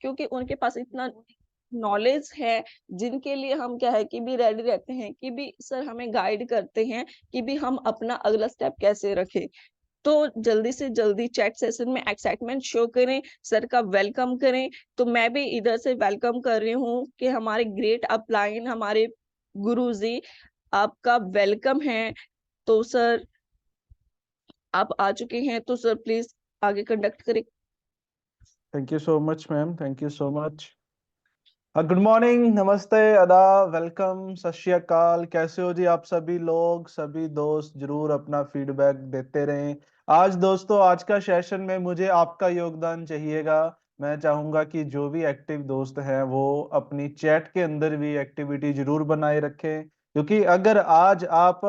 क्योंकि उनके पास इतना नॉलेज है, जिनके लिए हम क्या है कि भी रेडी रहते हैं कि भी सर हमें गाइड करते हैं कि भी हम अपना अगला स्टेप कैसे रखें। तो जल्दी से जल्दी चैट सेशन में एक्साइटमेंट शो करें, सर का वेलकम करें। तो मैं भी इधर से वेलकम कर रही हूँ कि हमारे ग्रेट अपलाइन, हमारे गुरुजी, आपका वेलकम है। तो सर आप आ चुके हैं, तो सर प्लीज आगे कंडक्ट करें। Thank you so much ma'am, thank you so much. Good morning, नमस्ते, आदाब, वेलकम, सत श्री अकाल। कैसे हो जी आप सभी लोग, सभी दोस्त? जरूर अपना फीडबैक देते रहें। आज दोस्तों, आज का सेशन में मुझे आपका योगदान चाहिएगा। मैं चाहूंगा कि जो भी एक्टिव दोस्त हैं वो अपनी चैट के अंदर भी एक्टिविटी जरूर बनाए रखें, क्योंकि अगर आज आप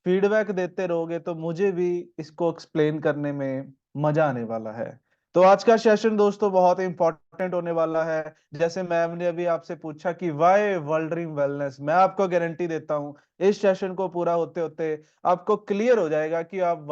फीडबैक देते रहोगे तो मुझे भी इसको एक्सप्लेन करने में मजा आने वाला है। तो आज का सेशन दोस्तों बहुत इंपॉर्टेंट होने वाला है। जैसे मैम ने अभी आपसे पूछा कि वाई वर्ल्ड ड्रीम वेलनेस, मैं आपको गारंटी देता हूं इस सेशन को पूरा होते होते आपको क्लियर हो जाएगा कि आप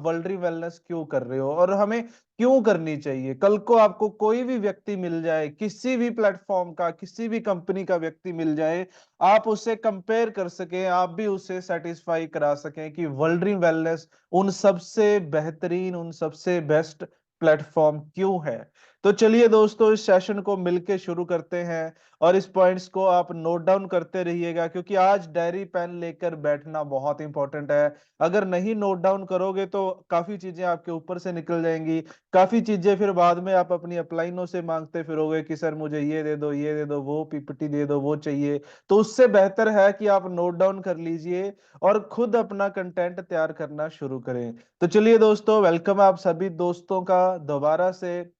वर्ल्ड ड्रीम वेलनेस क्यों कर रहे हो और हमें क्यों करनी चाहिए। कल को आपको कोई भी व्यक्ति मिल जाए, किसी भी प्लेटफॉर्म का, किसी भी कंपनी का व्यक्ति मिल जाए, आप उससे कंपेयर कर सकें, आप भी उससे सेटिस्फाई करा सकें कि वर्ल्ड ड्रीम वेलनेस उन सबसे बेहतरीन, उन सबसे बेस्ट प्लेटफॉर्म क्यों है। तो चलिए दोस्तों, इस सेशन को मिलके शुरू करते हैं और इस पॉइंट्स को आप नोट डाउन करते रहिएगा, क्योंकि आज डायरी पेन लेकर बैठना बहुत इंपॉर्टेंट है। अगर नहीं नोट डाउन करोगे तो काफी चीजें आपके ऊपर से निकल जाएंगी। काफी चीजें फिर बाद में आप अपनी अपलाइनों से मांगते फिरोगे कि सर मुझे ये दे दो, ये दे दो, वो पीपीटी दे दो, वो चाहिए। तो उससे बेहतर है कि आप नोट डाउन कर लीजिए और खुद अपना कंटेंट तैयार करना शुरू करें। तो चलिए दोस्तों, वेलकम आप सभी दोस्तों का दोबारा से।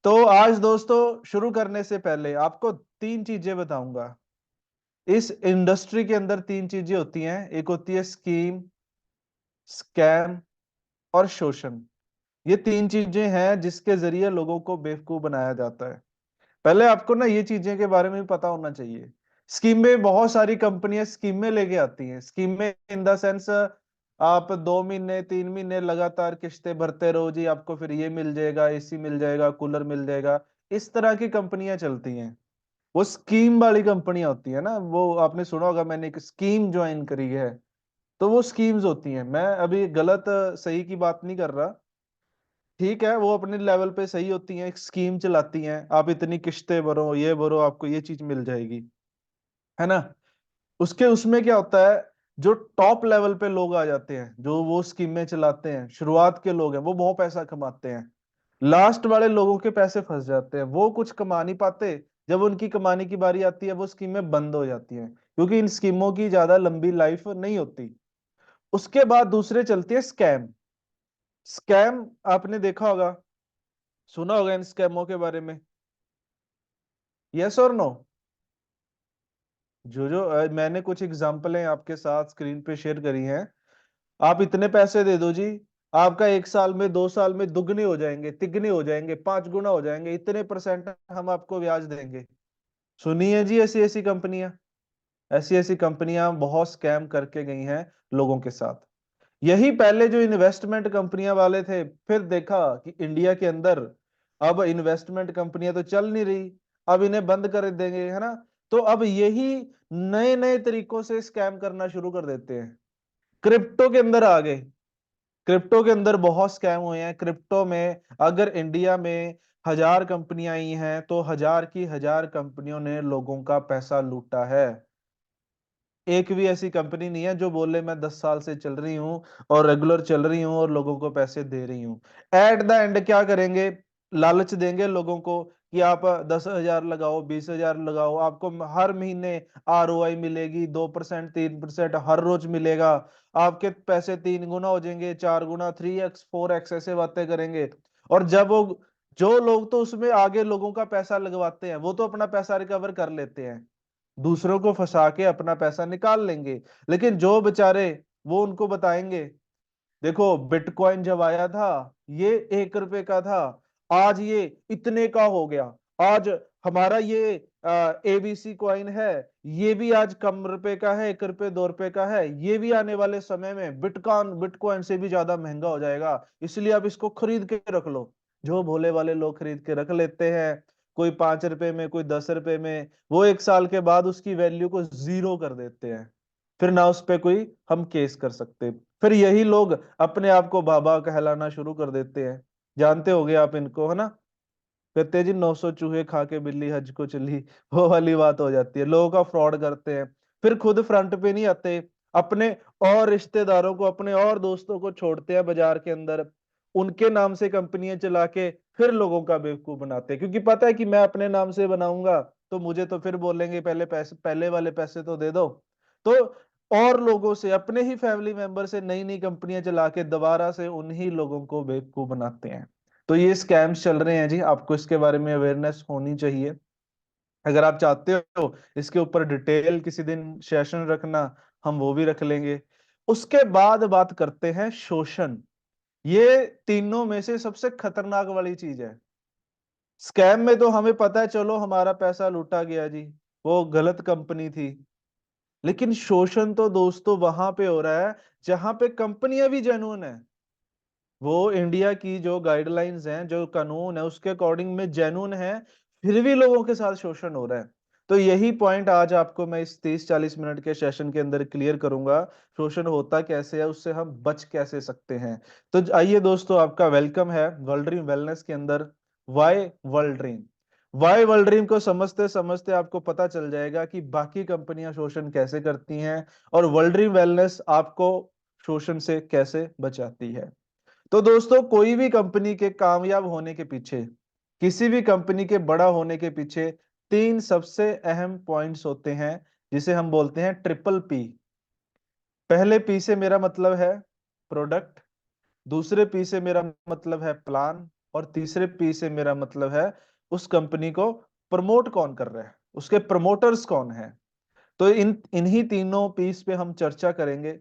तो आज दोस्तों, शुरू करने से पहले आपको तीन चीजें बताऊंगा। इस इंडस्ट्री के अंदर तीन चीजें होती हैं, एक होती है स्कीम, स्कैम और शोषण। ये तीन चीजें हैं जिसके जरिए लोगों को बेवकूफ बनाया जाता है। पहले आपको ना ये चीजें के बारे में भी पता होना चाहिए। स्कीमें, बहुत सारी कंपनियां स्कीमें लेके आती हैं। स्कीमें इन द सेंस, आप 2 महीने 3 महीने लगातार किस्तें भरते रहो जी, आपको फिर ये मिल जाएगा, एसी मिल जाएगा, कूलर मिल जाएगा। इस तरह की कंपनियां चलती हैं। वो स्कीम वाली कंपनियां होती है ना, वो आपने सुना होगा, मैंने एक स्कीम ज्वाइन करी है। तो वो स्कीम्स होती हैं। मैं अभी गलत सही की बात नहीं कर रहा। ठीक है, वो अपने लेवल पे सही होती हैं, एक स्कीम चलाती हैं, आप इतनी किस्तें भरो, ये भरो, आपको ये चीज मिल जाएगी, है ना। उसके उसमें क्या होता है, जो टॉप लेवल पे लोग आ जाते हैं, जो वो स्कीमें चलाते हैं, शुरुआत के लोग हैं, वो बहुत पैसा कमाते हैं। लास्ट वाले लोगों के पैसे फंस जाते हैं, वो कुछ कमा नहीं पाते। जब उनकी कमाने की बारी आती है वो स्कीमें बंद हो जाती हैं, क्योंकि इन स्कीमों की ज्यादा लंबी लाइफ नहीं होती। उसके बाद दूसरे चलती है स्कैम। स्कैम आपने देखा होगा, सुना होगा इन स्कैमों के बारे में। यस और नो? जो मैंने कुछ एग्जांपलें आपके साथ स्क्रीन पे शेयर करी हैं। आप इतने पैसे दे दो जी, आपका 1 साल में 2 साल में दुगने हो जाएंगे, तिगने हो जाएंगे, 5 गुना हो जाएंगे, इतने परसेंट हम आपको ब्याज देंगे। सुनी है जी ऐसी ऐसी कंपनियां? ऐसी ऐसी कंपनियां बहुत स्कैम करके गई हैं लोगों के साथ। यही पहले जो इन्वेस्टमेंट कंपनियां वाले थे, फिर देखा कि इंडिया के अंदर अब इन्वेस्टमेंट कंपनियां तो चल नहीं रही, अब इन्हें बंद कर देंगे, है ना। तो अब यही नए नए तरीकों से स्कैम करना शुरू कर देते हैं। क्रिप्टो के अंदर आ गए। क्रिप्टो के अंदर बहुत स्कैम हुए हैं। क्रिप्टो में अगर इंडिया में 1000 कंपनियां आई हैं तो 1000 की 1000 कंपनियों ने लोगों का पैसा लूटा है। एक भी ऐसी कंपनी नहीं है जो बोले मैं 10 साल से चल रही हूँ और रेगुलर चल रही हूँ और लोगों को पैसे दे रही हूँ। एट द एंड क्या करेंगे, लालच देंगे लोगों को कि आप 10,000 लगाओ, 20,000 लगाओ, आपको हर महीने आरओआई मिलेगी, 2% 3% हर रोज मिलेगा, आपके पैसे 3 गुना हो जाएंगे, 4 गुना, 3x 4x, ऐसे बातें करेंगे। और जब वो, जो लोग तो उसमें आगे लोगों का पैसा लगवाते हैं वो तो अपना पैसा रिकवर कर लेते हैं, दूसरों को फंसा के अपना पैसा निकाल लेंगे। लेकिन जो बेचारे, वो उनको बताएंगे देखो बिटकॉइन जब आया था ये 1 रुपए का था, आज ये इतने का हो गया। आज हमारा ये एबीसी कॉइन है, ये भी आज कम रुपए का है, 1 रुपए 2 रुपए का है, ये भी आने वाले समय में बिटकॉइन से भी ज्यादा महंगा हो जाएगा, इसलिए आप इसको खरीद के रख लो। जो भोले वाले लोग खरीद के रख लेते हैं, कोई 5 रुपए में, कोई 10 रुपए में, वो 1 साल के बाद उसकी वैल्यू को जीरो कर देते हैं। फिर ना उस पे कोई हम केस कर सकते। फिर यही लोग अपने आप को बाबा कहलाना शुरू कर देते हैं। जानते होगे आप इनको, है ना? कहते हैं जी 900 चूहे खा के बिल्ली हज को चली, वो वाली बात हो जाती है। लोगों का फ्रॉड करते हैं, फिर खुद फ्रंट पे नहीं आते, अपने और रिश्तेदारों को, अपने और दोस्तों को छोड़ते हैं बाजार के अंदर, उनके नाम से कंपनियां चला के फिर लोगों का बेवकूफ बनाते हैं, क्योंकि पता है कि मैं अपने नाम से बनाऊंगा तो मुझे तो फिर बोलेंगे पहले पैसे, पहले वाले पैसे तो दे दो। तो और लोगों से, अपने ही फैमिली मेंबर से नई नई कंपनियां चला के दोबारा से उन्हीं लोगों को बेवकूफ बनाते हैं। तो ये स्कैम्स चल रहे हैं जी, आपको इसके बारे में अवेयरनेस होनी चाहिए। अगर आप चाहते हो इसके ऊपर डिटेल किसी दिन सेशन रखना, हम वो भी रख लेंगे। उसके बाद बात करते हैं शोषण। ये तीनों में से सबसे खतरनाक वाली चीज है। स्कैम में तो हमें पता है, चलो हमारा पैसा लूटा गया जी, वो गलत कंपनी थी। लेकिन शोषण तो दोस्तों वहां पे हो रहा है जहां पे कंपनियां भी जेन्युइन है। वो इंडिया की जो गाइडलाइंस हैं, जो कानून है, उसके अकॉर्डिंग में जेन्युइन है, फिर भी लोगों के साथ शोषण हो रहा है। तो यही पॉइंट आज आपको मैं इस 30-40 मिनट के सेशन के अंदर क्लियर करूंगा। शोषण होता कैसे है, उससे हम बच कैसे सकते हैं। तो आइए दोस्तों, आपका वेलकम है वर्ल्ड ड्रीम वेलनेस के अंदर। Why world dream? Why world dream को समझते समझते आपको पता चल जाएगा कि बाकी कंपनियां शोषण कैसे करती हैं और वर्ल्ड ड्रीम वेलनेस आपको शोषण से कैसे बचाती है। तो दोस्तों, कोई भी कंपनी के कामयाब होने के पीछे, किसी भी कंपनी के बड़ा होने के पीछे तीन सबसे अहम पॉइंट्स होते हैं, जिसे हम बोलते हैं ट्रिपल पी। पहले पी से मेरा मतलब है प्रोडक्ट, दूसरे पी से मेरा मतलब है प्लान, और तीसरे पी से मेरा मतलब है उस कंपनी को प्रमोट कौन कर रहा है, उसके प्रमोटर्स कौन है। तो इन्हीं तीनों पीस पे हम चर्चा करेंगे।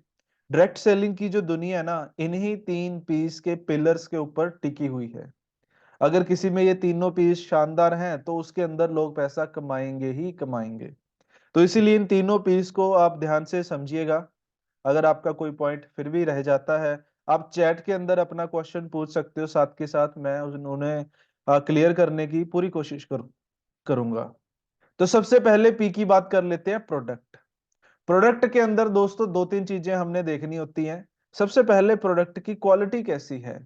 डायरेक्ट सेलिंग की जो दुनिया है ना, इन्हीं तीन पीस के पिलर्स के ऊपर टिकी हुई है। अगर किसी में ये तीनों पीस शानदार हैं तो उसके अंदर लोग पैसा कमाएंगे ही कमाएंगे। तो इसीलिए इन तीनों पीस को आप ध्यान से समझिएगा। अगर आपका कोई पॉइंट फिर भी रह जाता है, आप चैट के अंदर अपना क्वेश्चन पूछ सकते हो, साथ के साथ मैं उन्हें क्लियर करने की पूरी कोशिश करूंगा। तो सबसे पहले पी की बात कर लेते हैं, प्रोडक्ट। प्रोडक्ट के अंदर दोस्तों दो तीन चीजें हमने देखनी होती हैं। सबसे पहले प्रोडक्ट की क्वालिटी कैसी है,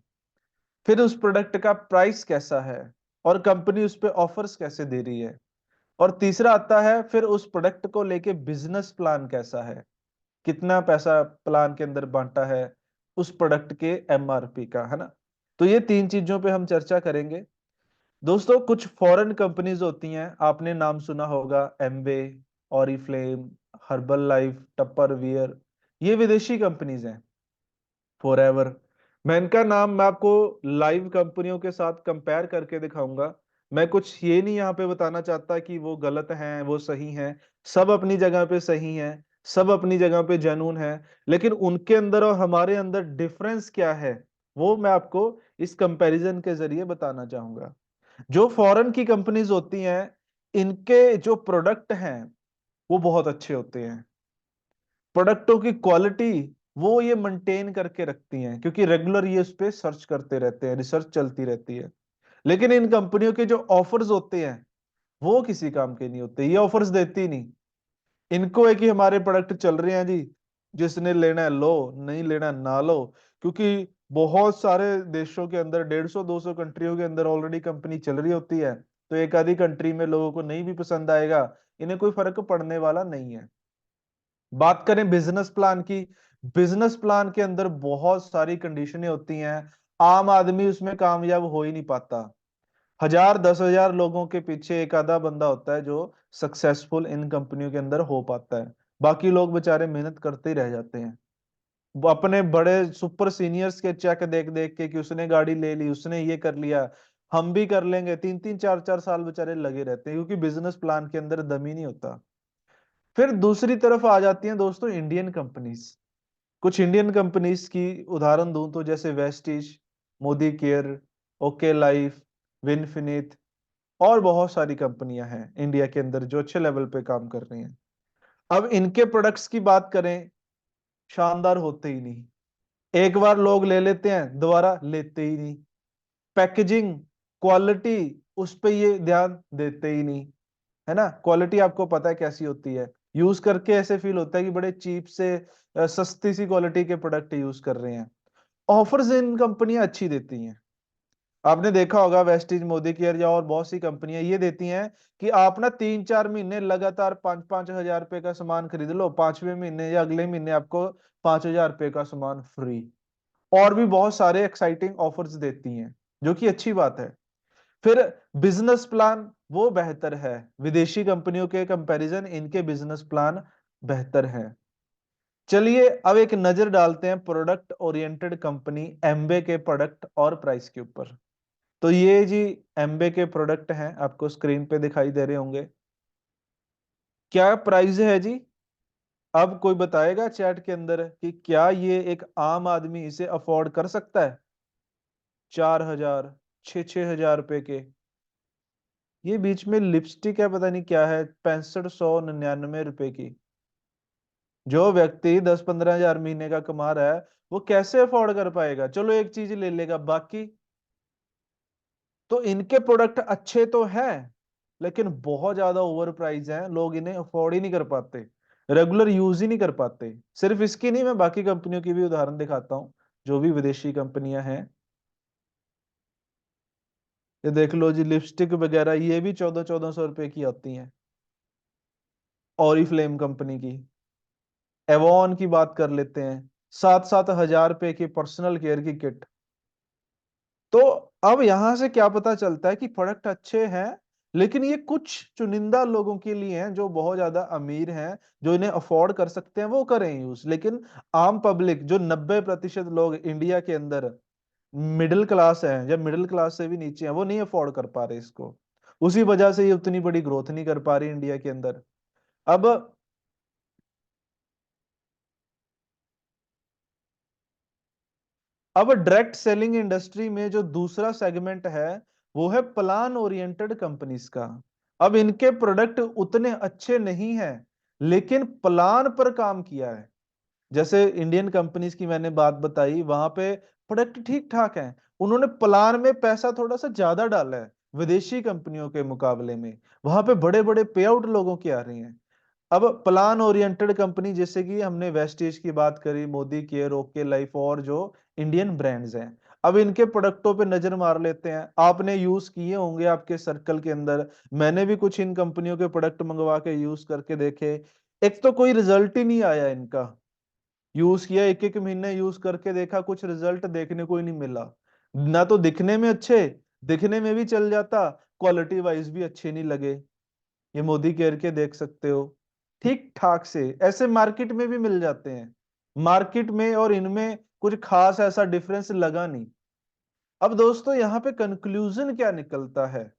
फिर उस प्रोडक्ट का प्राइस कैसा है, और कंपनी उस पे ऑफर्स कैसे दे रही है, और तीसरा आता है फिर उस प्रोडक्ट को लेके बिजनेस प्लान कैसा है, कितना पैसा प्लान के अंदर बांटा है उस प्रोडक्ट के एमआरपी का, है ना? तो ये तीन चीजों पे हम चर्चा करेंगे। दोस्तों, कुछ फॉरेन कंपनीज होती हैं, आपने नाम सुना होगा, एम्बे, ऑरिफ्लेम, हर्बल लाइफ, टप्परवेयर। ये विदेशी कंपनीज हैं। फॉरएवर, मैं इनका नाम मैं आपको लाइव कंपनियों के साथ कंपेयर करके दिखाऊंगा। मैं कुछ ये नहीं यहाँ पे बताना चाहता कि वो गलत हैं, वो सही हैं। सब अपनी जगह पे सही हैं, सब अपनी जगह पे जेन्युइन हैं। लेकिन उनके अंदर और हमारे अंदर डिफरेंस क्या है, वो मैं आपको इस कंपैरिजन के जरिए बताना चाहूंगा। जो फॉरेन की कंपनीज होती हैं, इनके जो प्रोडक्ट हैं वो बहुत अच्छे होते हैं। प्रोडक्टों की क्वालिटी वो ये मेंटेन करके रखती हैं, क्योंकि रेगुलर ये उस पे सर्च करते रहते हैं, रिसर्च चलती रहती है। लेकिन इन कंपनियों के जो ऑफर्स होते हैं वो किसी काम के नहीं होते, ये ऑफर्स देती ही नहीं। इनको है कि हमारे प्रोडक्ट चल रहे हैं जी, जिसने लेना है लो, नहीं लेना ना लो। क्योंकि बहुत सारे देशों के अंदर, 150-200 कंट्रियों के अंदर ऑलरेडी कंपनी चल रही होती है। तो एक आधी कंट्री में लोगों को नहीं भी पसंद आएगा, इन्हें कोई फर्क पड़ने वाला नहीं है। बात करें बिजनेस प्लान की, बिजनेस प्लान के अंदर बहुत सारी कंडीशनें होती हैं। आम आदमी उसमें कामयाब हो ही नहीं पाता। 1000-10,000 लोगों के पीछे एक आधा बंदा होता है जो सक्सेसफुल इन कंपनियों के अंदर हो पाता है। बाकी लोग बेचारे मेहनत करते ही रह जाते हैं। वो अपने बड़े सुपर सीनियर्स के चेक देख देख के कि उसने गाड़ी ले ली, उसने ये कर लिया, हम भी कर लेंगे, 3-3 4-4 साल बेचारे लगे रहते हैं, क्योंकि बिजनेस प्लान के अंदर दम ही नहीं होता। फिर दूसरी तरफ आ जाती हैं दोस्तों इंडियन कंपनीज। कुछ इंडियन कंपनीज की उदाहरण दूं तो जैसे Vestige, Modicare, okay life, विनफिनिथ, और बहुत सारी कंपनियां हैं इंडिया के अंदर जो अच्छे लेवल पे काम कर रही हैं। अब इनके प्रोडक्ट्स की बात करें, शानदार होते ही नहीं। एक बार लोग ले लेते हैं, दोबारा लेते ही नहीं। पैकेजिंग, क्वालिटी, उस पे ये ध्यान देते ही नहीं, है ना। क्वालिटी आपको पता है कैसी होती है, यूज करके ऐसे फील होता है कि बड़े चीप से सस्ती सी क्वालिटी के प्रोडक्ट यूज कर रहे हैं। ऑफर्स इन कंपनियां अच्छी देती हैं, आपने देखा होगा वेस्टीज, मोदी केयर या और बहुत सी कंपनियां ये देती हैं कि आप ना 3-4 महीने लगातार 5-5 हजार रुपए का सामान खरीद लो, 5वें महीने या अगले महीने आपको 5 हजार रुपए का सामान फ्री। और भी बहुत सारे एक्साइटिंग ऑफर्स देती हैं, जो कि अच्छी बात है। फिर बिजनेस प्लान वो बेहतर है, विदेशी कंपनियों के कंपैरिजन इनके बिजनेस प्लान बेहतर है। चलिए अब एक नजर डालते हैं प्रोडक्ट ओरिएंटेड कंपनी एम्बे के प्रोडक्ट और प्राइस के ऊपर। तो ये जी एम्बे के प्रोडक्ट हैं, आपको स्क्रीन पे दिखाई दे रहे होंगे। क्या प्राइस है जी? अब कोई बताएगा चैट के अंदर कि क्या ये एक आम आदमी इसे अफोर्ड कर सकता है? 4 हजार, 6-6 हजार रुपए के। ये बीच में लिपस्टिक है, पता नहीं क्या है, 6599 रुपए की। जो व्यक्ति 10-15 हजार महीने का कमा रहा है, वो कैसे अफोर्ड कर पाएगा? चलो एक चीज ले लेगा, बाकी तो इनके प्रोडक्ट अच्छे तो हैं, लेकिन बहुत ज्यादा ओवर प्राइस हैं, लोग इन्हें अफोर्ड ही नहीं कर पाते, रेगुलर यूज ही नहीं कर पाते। सिर्फ इसकी नहीं, मैं बाकी कंपनियों की भी उदाहरण दिखाता हूं, जो भी विदेशी कंपनियां हैं। ये देख लो जी, लिपस्टिक वगैरह ये भी 1400-1400 रुपए की आती हैं, ऑरिफ्लेम कंपनी की। एवॉन की बात कर लेते हैं, 7-7 हजार रुपए की पर्सनल केयर की किट। तो अब यहां से क्या पता चलता है कि प्रोडक्ट अच्छे हैं, लेकिन ये कुछ चुनिंदा लोगों के लिए हैं, जो बहुत ज्यादा अमीर हैं, जो इन्हें अफोर्ड कर सकते हैं, वो करें यूज। लेकिन आम पब्लिक, जो 90% लोग इंडिया के अंदर मिडिल क्लास हैं या मिडिल क्लास से भी नीचे हैं, वो नहीं अफोर्ड कर पा रहे इसको। उसी वजह से ये उतनी बड़ी ग्रोथ नहीं कर पा रही इंडिया के अंदर। अब डायरेक्ट सेलिंग इंडस्ट्री में जो दूसरा सेगमेंट है, वो है प्लान ओरिएंटेड कंपनीज का। अब इनके प्रोडक्ट उतने अच्छे नहीं हैं, लेकिन प्लान पर काम किया है। जैसे इंडियन कंपनीज की मैंने बात बताई, वहां पे प्रोडक्ट ठीक ठाक हैं, उन्होंने प्लान में पैसा थोड़ा सा ज्यादा डाला है विदेशी कंपनियों के मुकाबले में। वहां पे बड़े बड़े पे आउट लोगों के आ रहे हैं। अब प्लान ओरिएंटेड कंपनी, जैसे कि हमने वेस्टेज की बात करी, मोदी केयर, ओके लाइफ और जो इंडियन ब्रांड्स हैं, अब इनके प्रोडक्टों पे नजर मार लेते हैं। आपने यूज किए होंगे आपके सर्कल के अंदर, मैंने भी कुछ इन कंपनियों के प्रोडक्ट मंगवा के यूज करके देखे। एक तो कोई रिजल्ट ही नहीं आया इनका, यूज किया, एक एक महीने यूज करके देखा, कुछ रिजल्ट देखने को ही नहीं मिला। ना तो दिखने में अच्छे, दिखने में भी चल जाता, क्वालिटी वाइज भी अच्छे नहीं लगे। ये मोदी केयर के देख सकते हो, ठीक ठाक से ऐसे मार्केट में भी मिल जाते हैं, मार्केट में और इनमें कुछ खास ऐसा डिफरेंस लगा नहीं। अब दोस्तों यहाँ पे कंक्लूजन क्या निकलता है,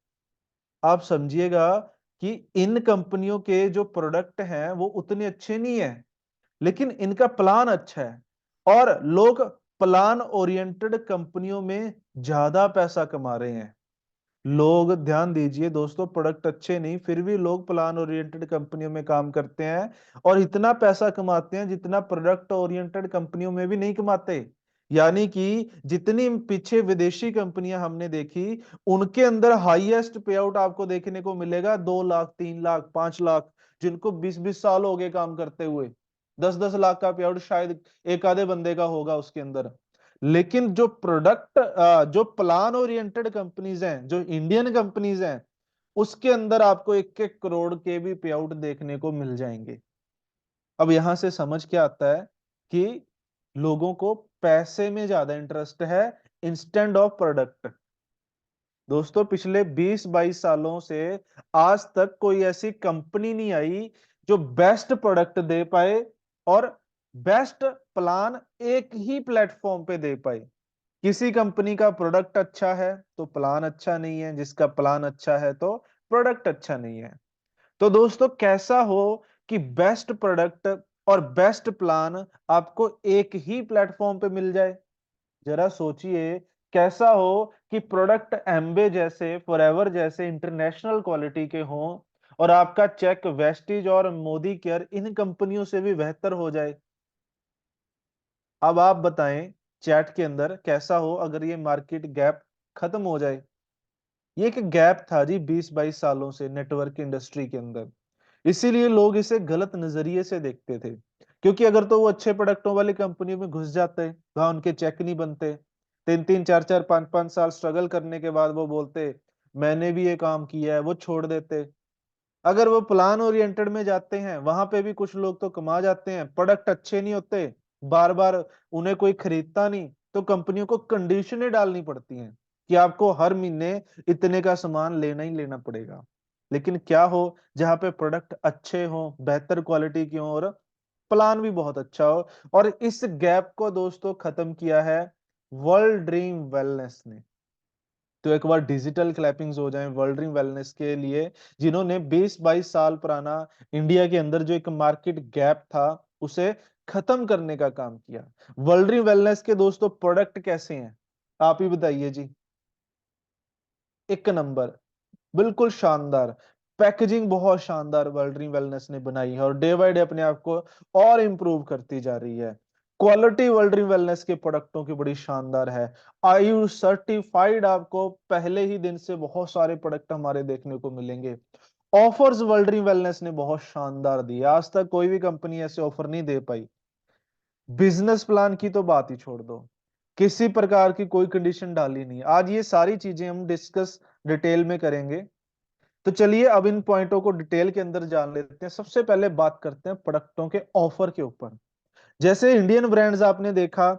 आप समझिएगा कि इन कंपनियों के जो प्रोडक्ट हैं वो उतने अच्छे नहीं है, लेकिन इनका प्लान अच्छा है, और लोग प्लान ओरिएंटेड कंपनियों में ज्यादा पैसा कमा रहे हैं। लोग ध्यान दीजिए दोस्तों, प्रोडक्ट अच्छे नहीं, फिर भी लोग प्लान ओरिएंटेड कंपनियों में काम करते हैं और इतना पैसा कमाते हैं जितना प्रोडक्ट ओरिएंटेड कंपनियों में भी नहीं कमाते। यानी कि जितनी पीछे विदेशी कंपनियां हमने देखी, उनके अंदर हाईएस्ट पे आउट आपको देखने को मिलेगा 2 लाख, 3 लाख, 5 लाख, जिनको 20-20 साल हो गए काम करते हुए। 10-10 लाख का पे आउट शायद एक आधे बंदे का होगा उसके अंदर। लेकिन जो प्रोडक्ट, जो प्लान ओरिएंटेड कंपनीज हैं, जो इंडियन कंपनीज हैं, उसके अंदर आपको 1-1 करोड़ के भी पे आउट देखने को मिल जाएंगे। अब यहां से समझ क्या आता है कि लोगों को पैसे में ज्यादा इंटरेस्ट है इंस्टेंट ऑफ प्रोडक्ट। दोस्तों पिछले 20-22 सालों से आज तक कोई ऐसी कंपनी नहीं आई जो बेस्ट प्रोडक्ट दे पाए और बेस्ट प्लान एक ही प्लेटफॉर्म पे दे पाए। किसी कंपनी का प्रोडक्ट अच्छा है तो प्लान अच्छा नहीं है, जिसका प्लान अच्छा है तो प्रोडक्ट अच्छा नहीं है। तो दोस्तों कैसा हो कि बेस्ट प्रोडक्ट और बेस्ट प्लान आपको एक ही प्लेटफॉर्म पे मिल जाए? जरा सोचिए, कैसा हो कि प्रोडक्ट एम्बे जैसे, फॉरएवर जैसे इंटरनेशनल क्वालिटी के हों, और आपका चेक वेस्टीज और मोदी केयर इन कंपनियों से भी बेहतर हो जाए। अब आप बताएं चैट के अंदर, कैसा हो अगर ये मार्केट गैप खत्म हो जाए? ये एक गैप था जी 20-22 सालों से नेटवर्क इंडस्ट्री के अंदर। इसीलिए लोग इसे गलत नजरिए से देखते थे, क्योंकि अगर तो वो अच्छे प्रोडक्टों वाली कंपनियों में घुस जाते, वहां उनके चेक नहीं बनते, 3-3 4-4 5-5 साल स्ट्रगल करने के बाद वो बोलते मैंने भी ये काम किया है, वो छोड़ देते। अगर वो प्लान ओरिएंटेड में जाते हैं, वहां पे भी कुछ लोग तो कमा जाते हैं, प्रोडक्ट अच्छे नहीं होते, बार बार उन्हें कोई खरीदता नहीं, तो कंपनियों को कंडीशनें डालनी पड़ती हैं कि आपको हर महीने इतने का सामान लेना ही लेना पड़ेगा। लेकिन क्या हो, जहां पे प्रोडक्ट अच्छे हो, बेहतर क्वालिटी की हो, और प्लान भी बहुत अच्छा हो। और इस गैप को दोस्तों खत्म किया है वर्ल्ड ड्रीम वेलनेस ने। तो एक बार डिजिटल क्लैपिंग्स हो जाएं वर्ल्ड ड्रीम वेलनेस के लिए, जिन्होंने 20-22 साल पुराना इंडिया के अंदर जो एक मार्केट गैप था उसे खत्म करने का काम किया। वर्ल्ड ड्रीम वेलनेस के दोस्तों प्रोडक्ट कैसे हैं, आप ही बताइए जी। एक नंबर, बिल्कुल शानदार पैकेजिंग, बहुत शानदार वर्ल्ड ड्रीम वेलनेस ने बनाई है, और डे बाय डे अपने आप को और इंप्रूव करती जा रही है। क्वालिटी वर्ल्ड ड्रीम वेलनेस के प्रोडक्टों की बड़ी शानदार है। आयुष सर्टिफाइड आपको पहले ही दिन से बहुत सारे प्रोडक्ट हमारे देखने को मिलेंगे। ऑफर्स वर्ल्ड ड्रीम वेलनेस ने बहुत शानदार दी, आज तक कोई भी कंपनी ऐसे ऑफर नहीं दे पाई। बिजनेस प्लान की तो बात ही छोड़ दो, किसी प्रकार की कोई कंडीशन डाली नहीं। आज ये सारी चीजें हम डिस्कस डिटेल में करेंगे। तो चलिए अब इन पॉइंटों को डिटेल के अंदर जान लेते हैं। सबसे पहले बात करते हैं प्रोडक्टों के ऑफर के ऊपर। जैसे इंडियन ब्रांड्स आपने देखा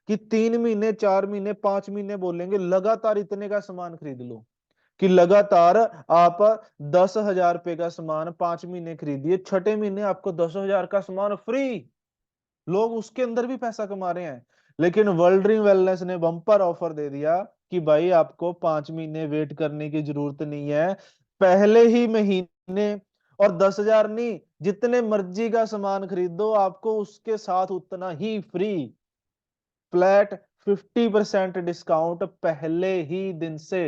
कि 3 महीने 4 महीने 5 महीने बोलेंगे लगातार इतने का सामान खरीद लो, कि लगातार आप 10,000 रुपए का सामान 5 महीने खरीदिए, छठे महीने आपको 10,000 का सामान फ्री। लोग उसके अंदर भी पैसा कमा रहे हैं। लेकिन वर्ल्ड ड्रीम वेलनेस ने बम्पर ऑफर दे दिया कि भाई आपको 5 महीने वेट करने की जरूरत नहीं है, पहले ही महीने, और 10,000 नहीं, जितने मर्जी का सामान खरीदो आपको उसके साथ उतना ही फ्री, फ्लैट 50% डिस्काउंट पहले ही दिन से।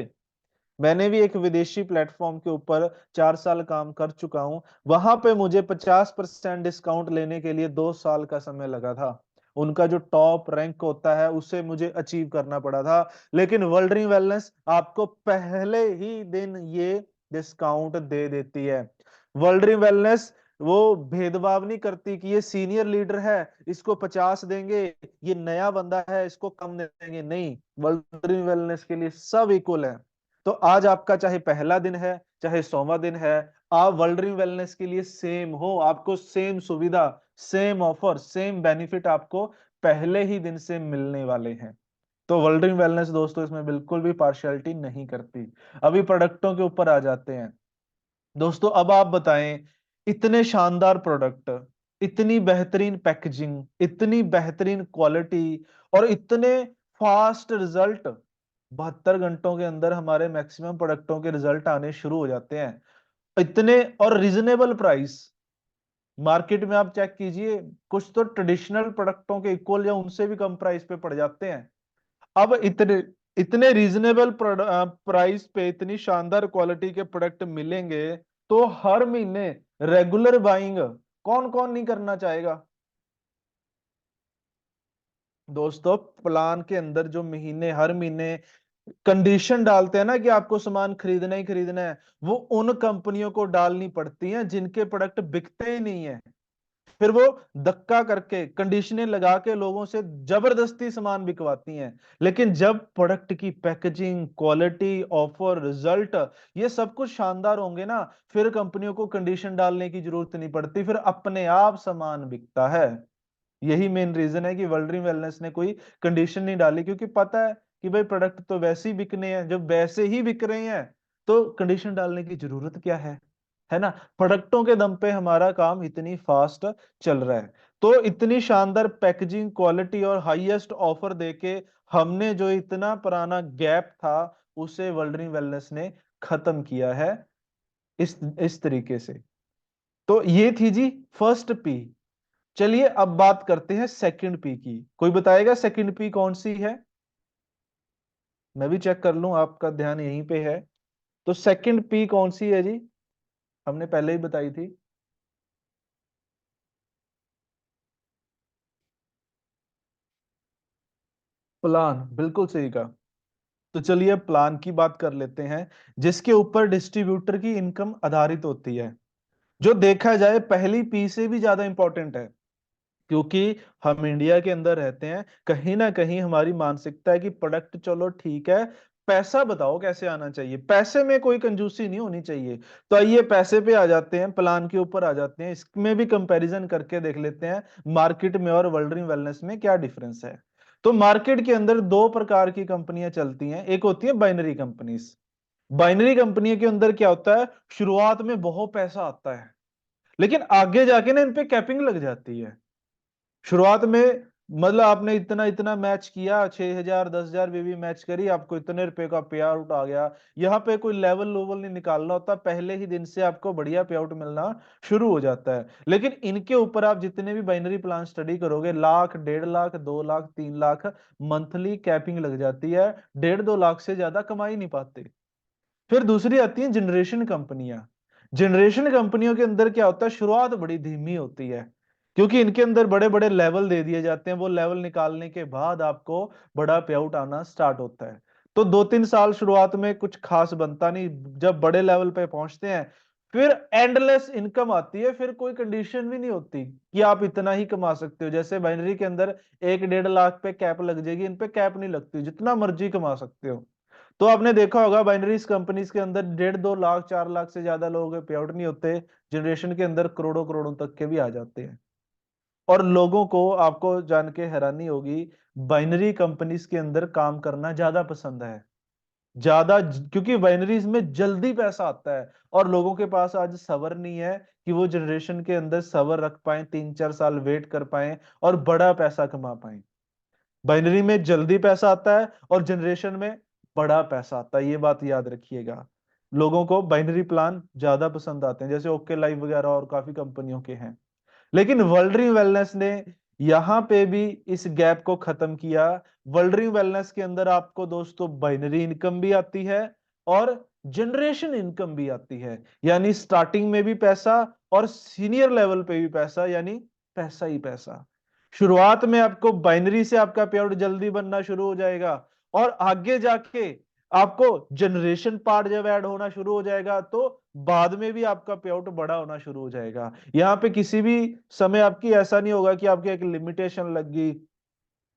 मैंने भी एक विदेशी प्लेटफॉर्म के ऊपर 4 साल काम कर चुका हूं, वहां पे मुझे 50% डिस्काउंट लेने के लिए 2 साल का समय लगा था। उनका जो टॉप रैंक होता है उसे मुझे अचीव करना पड़ा था। लेकिन वर्ल्ड ड्रीम वेलनेस आपको पहले ही दिन ये डिस्काउंट दे देती है। वर्ल्ड ड्रीम वेलनेस वो भेदभाव नहीं करती कि ये सीनियर लीडर है इसको 50 देंगे, ये नया बंदा है इसको कम देंगे, नहीं, वर्ल्ड ड्रीम वेलनेस के लिए सब इक्वल है। तो आज आपका चाहे पहला दिन है चाहे 100वां दिन है, आप वर्ल्ड ड्रीम वेलनेस के लिए सेम हो, आपको सेम सुविधा, सेम ऑफर, सेम बेनिफिट आपको पहले ही दिन से मिलने वाले हैं। तो वर्ल्ड ड्रीम वेलनेस दोस्तों इसमें बिल्कुल भी पार्शियलिटी नहीं करती। अभी प्रोडक्टों के ऊपर आ जाते हैं दोस्तों। अब आप बताएं, इतने शानदार प्रोडक्ट, इतनी बेहतरीन पैकेजिंग, इतनी बेहतरीन क्वालिटी, और इतने फास्ट रिजल्ट, 72 घंटों के अंदर हमारे मैक्सिमम प्रोडक्टों के रिजल्ट आने शुरू हो जाते हैं, इतने और रिजनेबल प्राइस। मार्केट में आप चेक कीजिए, कुछ तो ट्रेडिशनल प्रोडक्टों के इक्वल या उनसे भी कम प्राइस पे पड़ जाते हैं। अब इतने इतने रीजनेबल प्राइस पे इतनी शानदार क्वालिटी के प्रोडक्ट मिलेंगे, तो हर महीने रेगुलर बाइंग कौन कौन नहीं करना चाहेगा। दोस्तों प्लान के अंदर जो महीने हर महीने कंडीशन डालते हैं ना कि आपको सामान खरीदना ही खरीदना है, वो उन कंपनियों को डालनी पड़ती हैं जिनके प्रोडक्ट बिकते ही नहीं है। फिर वो धक्का करके कंडीशनें लगा के लोगों से जबरदस्ती सामान बिकवाती हैं। लेकिन जब प्रोडक्ट की पैकेजिंग, क्वालिटी, ऑफर, रिजल्ट, ये सब कुछ शानदार होंगे ना, फिर कंपनियों को कंडीशन डालने की जरूरत नहीं पड़ती, फिर अपने आप सामान बिकता है। यही मेन रीजन है कि वर्ल्ड ड्रीम वेलनेस ने कोई कंडीशन नहीं डाली, क्योंकि पता है कि भाई प्रोडक्ट तो वैसे ही बिकने हैं, जब वैसे ही बिक रहे हैं तो कंडीशन डालने की जरूरत क्या है ना। प्रोडक्टों के दम पे हमारा काम इतनी फास्ट चल रहा है। तो इतनी शानदार पैकेजिंग, क्वालिटी और हाईएस्ट ऑफर देके हमने जो इतना पुराना गैप था उसे वर्ल्ड ड्रीम वेलनेस ने खत्म किया है इस तरीके से। तो ये थी जी फर्स्ट पी। चलिए अब बात करते हैं सेकंड पी की। कोई बताएगा सेकंड पी कौन सी है? मैं भी चेक कर लूं, आपका ध्यान यहीं पे है। तो सेकंड पी कौन सी है जी? हमने पहले ही बताई थी। प्लान, बिल्कुल सही कहा। तो चलिए प्लान की बात कर लेते हैं, जिसके ऊपर डिस्ट्रीब्यूटर की इनकम आधारित होती है, जो देखा जाए पहली पी से भी ज्यादा इंपॉर्टेंट है। क्योंकि हम इंडिया के अंदर रहते हैं, कहीं ना कहीं हमारी मानसिकता है कि प्रोडक्ट चलो ठीक है, पैसा बताओ कैसे आना चाहिए, पैसे में कोई कंजूसी नहीं होनी चाहिए। तो आइए पैसे पे आ जाते हैं, प्लान के ऊपर आ जाते हैं, इसमें भी कंपैरिजन करके देख लेते हैं मार्केट में और वर्ल्ड वेलनेस में क्या डिफरेंस है। तो मार्केट के अंदर दो प्रकार की कंपनियां चलती हैं, एक होती है बाइनरी कंपनीज। बाइनरी कंपनी के अंदर क्या होता है, शुरुआत में बहुत पैसा आता है, लेकिन आगे जाके ना इन पे कैपिंग लग जाती है। शुरुआत में मतलब आपने इतना इतना मैच किया, 6,000 10,000 भी मैच करी, आपको इतने रुपए का पे आउट आ गया। यहाँ पे कोई लेवल लोवल नहीं निकालना होता, पहले ही दिन से आपको बढ़िया पे आउट मिलना शुरू हो जाता है। लेकिन इनके ऊपर आप जितने भी बाइनरी प्लान स्टडी करोगे, लाख 1.5 लाख 2 लाख 3 लाख मंथली कैपिंग लग जाती है, 1.5 2 लाख से ज्यादा कमा ही नहीं पाते। फिर दूसरी आती है जनरेशन कंपनियां। जनरेशन कंपनियों के अंदर क्या होता है, शुरुआत बड़ी धीमी होती है, क्योंकि इनके अंदर बड़े बड़े लेवल दे दिए जाते हैं, वो लेवल निकालने के बाद आपको बड़ा पे आउट आना स्टार्ट होता है। तो 2 3 साल शुरुआत में कुछ खास बनता नहीं, जब बड़े लेवल पे पहुंचते हैं फिर एंडलेस इनकम आती है, फिर कोई कंडीशन भी नहीं होती कि आप इतना ही कमा सकते हो। जैसे बाइनरी के अंदर 1 1.5 लाख पे कैप लग जाएगी, इन पे कैप नहीं लगती, जितना मर्जी कमा सकते हो। तो आपने देखा होगा बाइनरीज कंपनीज के अंदर 1.5 2 लाख 4 लाख से ज्यादा लोगों के पे आउट नहीं होते, जनरेशन के अंदर करोड़ों करोड़ों तक के भी आ जाते हैं। और लोगों को, आपको जान के हैरानी होगी, बाइनरी कंपनीज के अंदर काम करना ज्यादा पसंद है, क्योंकि बाइनरीज में जल्दी पैसा आता है, और लोगों के पास आज सब्र नहीं है कि वो जनरेशन के अंदर सब्र रख पाए, 3 4 साल वेट कर पाए और बड़ा पैसा कमा पाए। बाइनरी में जल्दी पैसा आता है और जनरेशन में बड़ा पैसा आता है, ये बात याद रखिएगा। लोगों को बाइनरी प्लान ज्यादा पसंद आते हैं, जैसे ओके लाइफ वगैरह और काफी कंपनियों के हैं। लेकिन वर्ल्ड ड्रीम वेलनेस ने यहां पे भी इस गैप को खत्म किया। वर्ल्ड ड्रीम वेलनेस के अंदर आपको दोस्तों बाइनरी इनकम भी आती है और जनरेशन इनकम भी आती है, यानी स्टार्टिंग में भी पैसा और सीनियर लेवल पे भी पैसा, यानी पैसा ही पैसा। शुरुआत में आपको बाइनरी से आपका पे आउट जल्दी बनना शुरू हो जाएगा, और आगे जाके आपको जनरेशन पार्ट जब ऐड होना शुरू हो जाएगा तो बाद में भी आपका पे आउट बड़ा होना शुरू हो जाएगा। यहाँ पे किसी भी समय आपकी ऐसा नहीं होगा कि आपकी एक लिमिटेशन लग गई,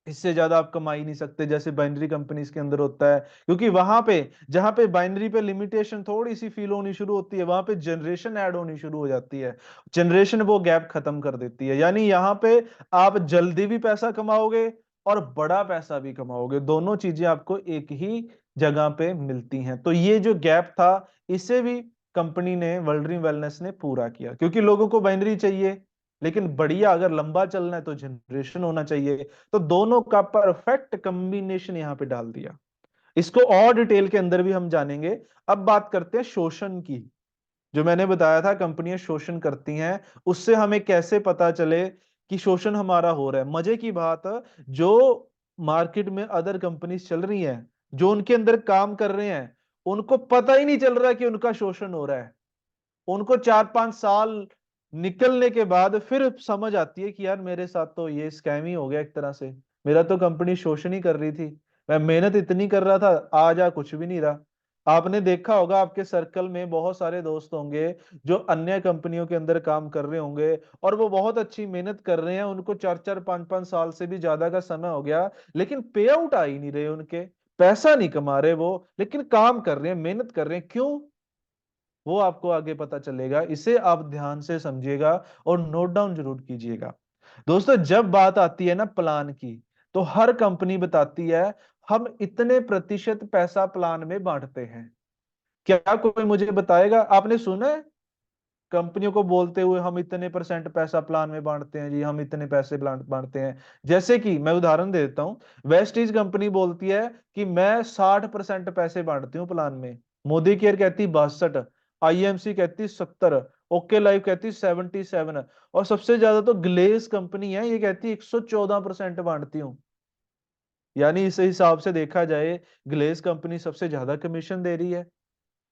इससे ज्यादा आप कमा ही नहीं सकते, जैसे बाइनरी कंपनीज के अंदर होता है। क्योंकि वहां पे, जहां पे बाइनरी पे लिमिटेशन थोड़ी सी फील होनी शुरू होती है, वहां पे जनरेशन ऐड होनी शुरू हो जाती है, जनरेशन वो गैप खत्म कर देती है। यानी यहाँ पे आप जल्दी भी पैसा कमाओगे और बड़ा पैसा भी कमाओगे, दोनों चीजें आपको एक ही जगह पे मिलती हैं। तो ये जो गैप था, इसे भी कंपनी ने, वर्ल्ड ड्रीम वेलनेस ने पूरा किया, क्योंकि लोगों को बाइनरी चाहिए, लेकिन बढ़िया अगर लंबा चलना है तो जनरेशन होना चाहिए। तो दोनों का परफेक्ट कॉम्बिनेशन यहां पे डाल दिया। इसको और डिटेल के अंदर भी हम जानेंगे। अब बात करते हैं शोषण की। जो मैंने बताया था कंपनियां शोषण करती हैं, उससे हमें कैसे पता चले कि शोषण हमारा हो रहा है। मजे की बात, जो मार्केट में अदर कंपनीज चल रही हैं, जो उनके अंदर काम कर रहे हैं, उनको पता ही नहीं चल रहा कि उनका शोषण हो रहा है। उनको 4 5 साल निकलने के बाद फिर समझ आती है कि यार मेरे साथ तो ये स्कैम ही हो गया एक तरह से, मेरा तो कंपनी शोषण ही कर रही थी, मैं मेहनत इतनी कर रहा था, आज आ कुछ भी नहीं रहा। आपने देखा होगा आपके सर्कल में बहुत सारे दोस्त होंगे जो अन्य कंपनियों के अंदर काम कर रहे होंगे, और वो बहुत अच्छी मेहनत कर रहे हैं, उनको 4 4 5 5 साल से भी ज्यादा का समय हो गया, लेकिन पे आउट आ ही नहीं रहे उनके, पैसा नहीं कमा रहे वो, लेकिन काम कर रहे हैं, मेहनत कर रहे हैं। क्यों? वो आपको आगे पता चलेगा, इसे आप ध्यान से समझिएगा और नोट डाउन जरूर कीजिएगा। दोस्तों जब बात आती है ना प्लान की, तो हर कंपनी बताती है हम इतने प्रतिशत पैसा प्लान में बांटते हैं। क्या कोई मुझे बताएगा, आपने सुना है कंपनियों को बोलते हुए हम इतने परसेंट पैसा प्लान में बांटते हैं जी, हम इतने पैसे बांटते हैं? जैसे कि मैं उदाहरण दे देता हूं, वेस्टीज कंपनी बोलती है कि मैं 60% पैसे बांटती हूँ प्लान में, मोदी केयर कहती 62, आईएमसी कहती 70, ओके लाइफ कहती 77, और सबसे ज्यादा तो ग्लेस कंपनी है, ये कहती 114% बांटती हूँ। यानी इस हिसाब से देखा जाए ग्लेस कंपनी सबसे ज्यादा कमीशन दे रही है।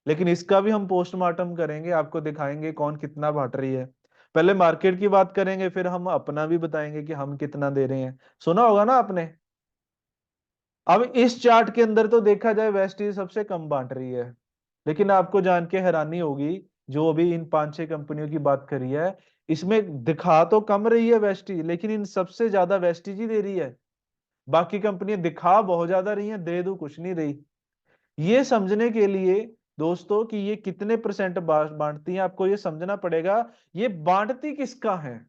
लेकिन इसका भी हम पोस्टमार्टम करेंगे, आपको दिखाएंगे कौन कितना बांट रही है। पहले मार्केट की बात करेंगे, फिर हम अपना भी बताएंगे कि हम कितना दे रहे हैं। सुना होगा ना आपने, अब इस चार्ट के अंदर तो देखा जाए वेस्टीज सबसे कम बांट रही है, लेकिन आपको जान के हैरानी होगी, जो अभी इन 5-6 कंपनियों की बात करी है, इसमें दिखा तो कम रही है वेस्टीज, लेकिन इन सबसे ज्यादा वेस्टीज ही दे रही है। बाकी कंपनियां दिखा बहुत ज्यादा रही हैं, दे दो कुछ नहीं रही। ये समझने के लिए दोस्तों कि ये कितने परसेंट बांटती हैं, आपको ये समझना पड़ेगा ये बांटती किसका है।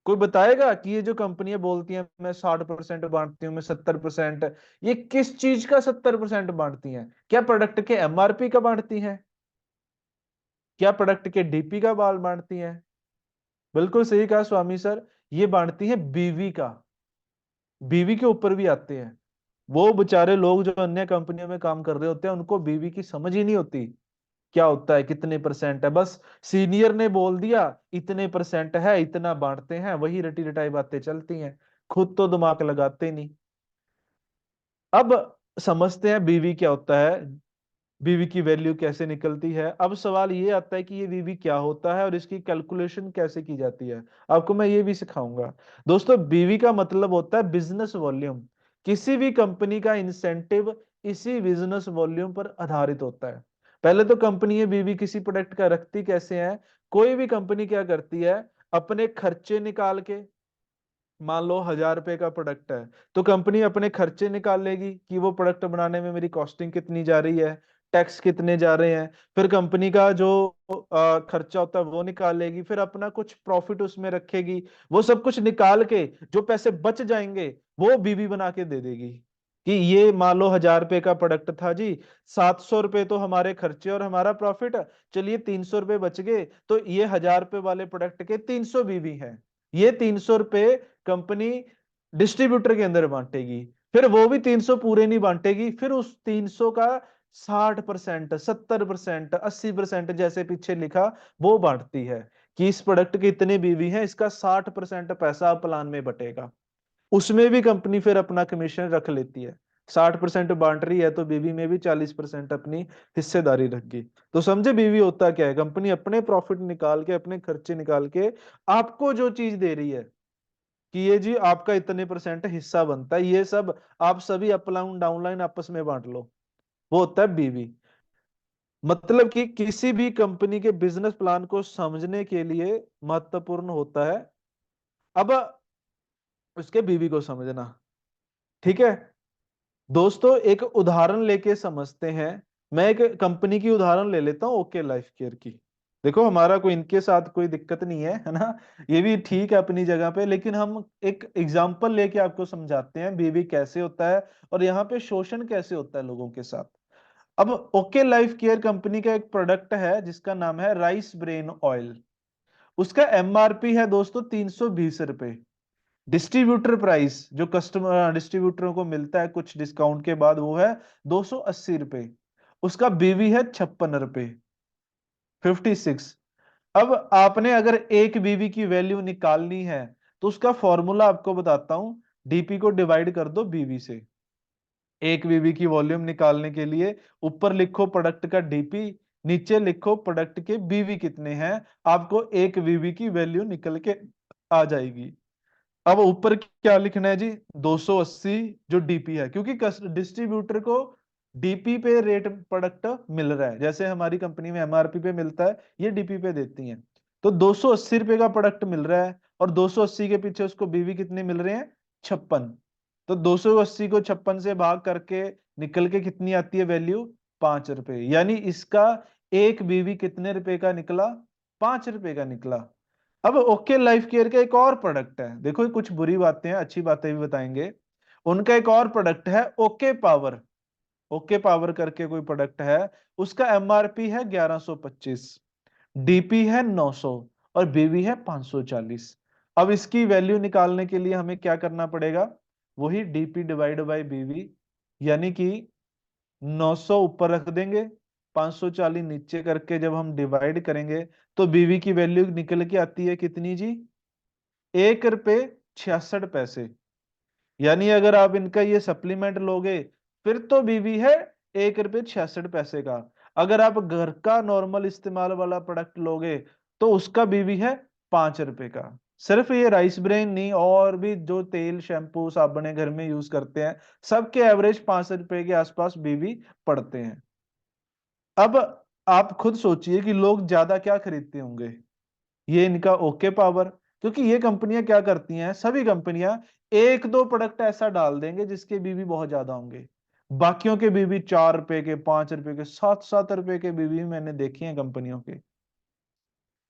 कोई बताएगा कि ये जो कंपनियां बोलती हैं मैं 60% बांटती हूँ, मैं 70%, ये किस चीज का 70% बांटती हैं? क्या प्रोडक्ट के एमआरपी का बांटती हैं? क्या प्रोडक्ट के डीपी का बाल बांटती हैं? बिल्कुल सही कहा स्वामी सर, ये बांटती है बीवी का। बीवी के ऊपर भी आते हैं। वो बेचारे लोग जो अन्य कंपनियों में काम कर रहे होते हैं, उनको बीवी की समझ ही नहीं होती क्या होता है, कितने परसेंट है। बस सीनियर ने बोल दिया इतने परसेंट है, इतना बांटते हैं, वही रटी रटाई बातें चलती हैं, खुद तो दिमाग लगाते नहीं। अब समझते हैं बीवी क्या होता है, बीवी की वैल्यू कैसे निकलती है। अब सवाल ये आता है कि ये बीवी क्या होता है और इसकी कैलकुलेशन कैसे की जाती है, आपको मैं ये भी सिखाऊंगा। दोस्तों बीवी का मतलब होता है बिजनेस वॉल्यूम। किसी भी कंपनी का इंसेंटिव इसी बिजनेस वॉल्यूम पर आधारित होता है। पहले तो कंपनी ये बीवी किसी प्रोडक्ट का रखती कैसे है, कोई भी कंपनी क्या करती है, अपने खर्चे निकाल के, मान लो 1000 रुपए का प्रोडक्ट है, तो कंपनी अपने खर्चे निकाल लेगी कि वो प्रोडक्ट बनाने में मेरी कॉस्टिंग कितनी जा रही है, टैक्स कितने जा रहे हैं। फिर कंपनी का जो खर्चा होता है वो निकाल लेगी, फिर अपना कुछ प्रॉफिट उसमें रखेगी। वो सब कुछ निकाल के जो पैसे बच जाएंगे वो बीवी बना के दे देगी कि ये मान लो 1000 रुपए का प्रोडक्ट था जी, 700 रुपए तो हमारे खर्चे और हमारा प्रॉफिट, चलिए 300 रुपए बच गए, तो ये 1000 रुपए वाले प्रोडक्ट के 300 बीवी हैं। ये 300 रुपए कंपनी डिस्ट्रीब्यूटर के अंदर बांटेगी। फिर वो भी 300 पूरे नहीं बांटेगी, फिर उस 300 का 60%, 70%, 80% जैसे पीछे लिखा वो बांटती है कि इस प्रोडक्ट के इतने बीवी हैं, इसका 60% पैसा प्लान में बटेगा। उसमें भी कंपनी फिर अपना कमीशन रख लेती है। 60% बांट रही है तो बीवी में भी 40% अपनी हिस्सेदारी रख गई। तो समझे बीवी होता क्या है, कंपनी अपने प्रॉफिट निकाल के, अपने खर्चे निकाल के आपको जो चीज दे रही है कि ये जी आपका इतने परसेंट हिस्सा बनता है, ये सब आप सभी अपलाइन डाउनलाइन आपस में बांट लो, वो होता है बीवी। मतलब कि किसी भी कंपनी के बिजनेस प्लान को समझने के लिए महत्वपूर्ण होता है अब उसके बीवी को समझना। ठीक है दोस्तों, एक उदाहरण लेके समझते हैं। मैं एक कंपनी की उदाहरण ले लेता हूँ, ओके लाइफ केयर की। देखो हमारा कोई इनके साथ कोई दिक्कत नहीं है ना, ये भी ठीक है अपनी जगह पे, लेकिन हम एक एग्जांपल लेके आपको समझाते हैं बीवी कैसे होता है और यहाँ पे शोषण कैसे होता है लोगों के साथ। अब ओके लाइफ केयर कंपनी का एक प्रोडक्ट है जिसका नाम है राइस ब्रेन ऑयल। उसका एमआरपी है दोस्तों 320 रुपए। डिस्ट्रीब्यूटर प्राइस जो कस्टमर डिस्ट्रीब्यूटरों को मिलता है कुछ डिस्काउंट के बाद वो है 280 रुपए। उसका बीवी है 56 रुपए, 56। अब आपने अगर एक बीवी की वैल्यू निकालनी है तो उसका फॉर्मूला आपको बताता हूं, डीपी को डिवाइड कर दो बीवी से। एक बीवी की वॉल्यूम निकालने के लिए ऊपर लिखो प्रोडक्ट का डीपी, नीचे लिखो प्रोडक्ट के बीवी कितने हैं, आपको एक बीवी की वैल्यू निकल के आ जाएगी। अब ऊपर क्या लिखना है जी, 280 जो डीपी है, क्योंकि डिस्ट्रीब्यूटर को डीपी पे रेट प्रोडक्ट मिल रहा है, जैसे हमारी कंपनी में एमआरपी पे मिलता है, ये डीपी पे देती हैं। तो 280 रुपए का प्रोडक्ट मिल रहा है और 280 के पीछे उसको बीवी कितने मिल रहे हैं, 56। तो 280 को 56 से भाग करके निकल के कितनी आती है वैल्यू, 5 रुपए। यानी इसका एक बीवी कितने रुपए का निकला, 5 रुपए का निकला। अब ओके लाइफ केयर का एक और प्रोडक्ट है, देखो ये कुछ बुरी बातें हैं, अच्छी बातें भी बताएंगे। उनका एक और प्रोडक्ट है ओके पावर। ओके पावर करके कोई प्रोडक्ट है, उसका एमआरपी है 1125, डीपी है 900 और बीवी है 540। अब इसकी वैल्यू निकालने के लिए हमें क्या करना पड़ेगा, वही डीपी डिवाइड बाई बीवी, यानी कि 900 ऊपर रख देंगे, 540 नीचे करके जब हम डिवाइड करेंगे तो बीवी की वैल्यू निकल के आती है कितनी जी, 1 रुपए 66 पैसे। यानी अगर आप इनका ये सप्लीमेंट लोगे फिर तो बीवी है 1 रुपए 66 पैसे का। अगर आप घर का नॉर्मल इस्तेमाल वाला प्रोडक्ट लोगे तो उसका बीवी है 5 रुपए का। सिर्फ ये राइस ब्रेन नहीं, और भी जो तेल शैम्पू साबुन घर में यूज करते हैं, सबके एवरेज 5 रुपए के आसपास बीवी पड़ते हैं। अब आप खुद सोचिए कि लोग ज्यादा क्या खरीदते होंगे। ये इनका ओके पावर, क्योंकि ये कंपनियां क्या करती हैं, सभी कंपनियां एक दो प्रोडक्ट ऐसा डाल देंगे जिसके बीवी बहुत ज्यादा होंगे, बाकियों के बीवी 4 रुपए के, 5 रुपए के, 7-7 रुपए के बीवी मैंने देखे हैं कंपनियों के।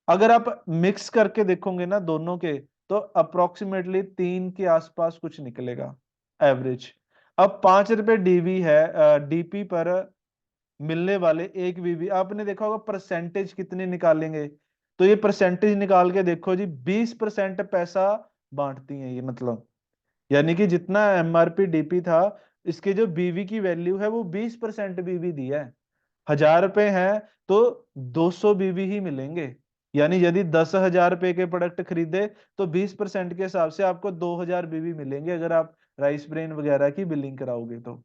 अगर आप मिक्स करके देखोगे ना दोनों के, तो अप्रोक्सीमेटली 3 के आसपास कुछ निकलेगा एवरेज। अब 5 रुपए डीवी है, डीपी पर मिलने वाले एक बीवी, आपने देखा होगा परसेंटेज कितने निकालेंगे। तो ये परसेंटेज निकाल के देखो जी, 20% पैसा बांटती हैं ये, मतलब यानी कि जितना एमआरपी डीपी था, इसके जो बीवी की वैल्यू है वो 20% बीवी दी है। 1,000 रुपए हैं तो 200 बीवी ही मिलेंगे। यानी यदि 10,000 रुपए के प्रोडक्ट खरीदे तो 20% के हिसाब से आपको 2,000 बीवी मिलेंगे, अगर आप राइस ब्रेन वगैरह की बिलिंग कराओगे तो।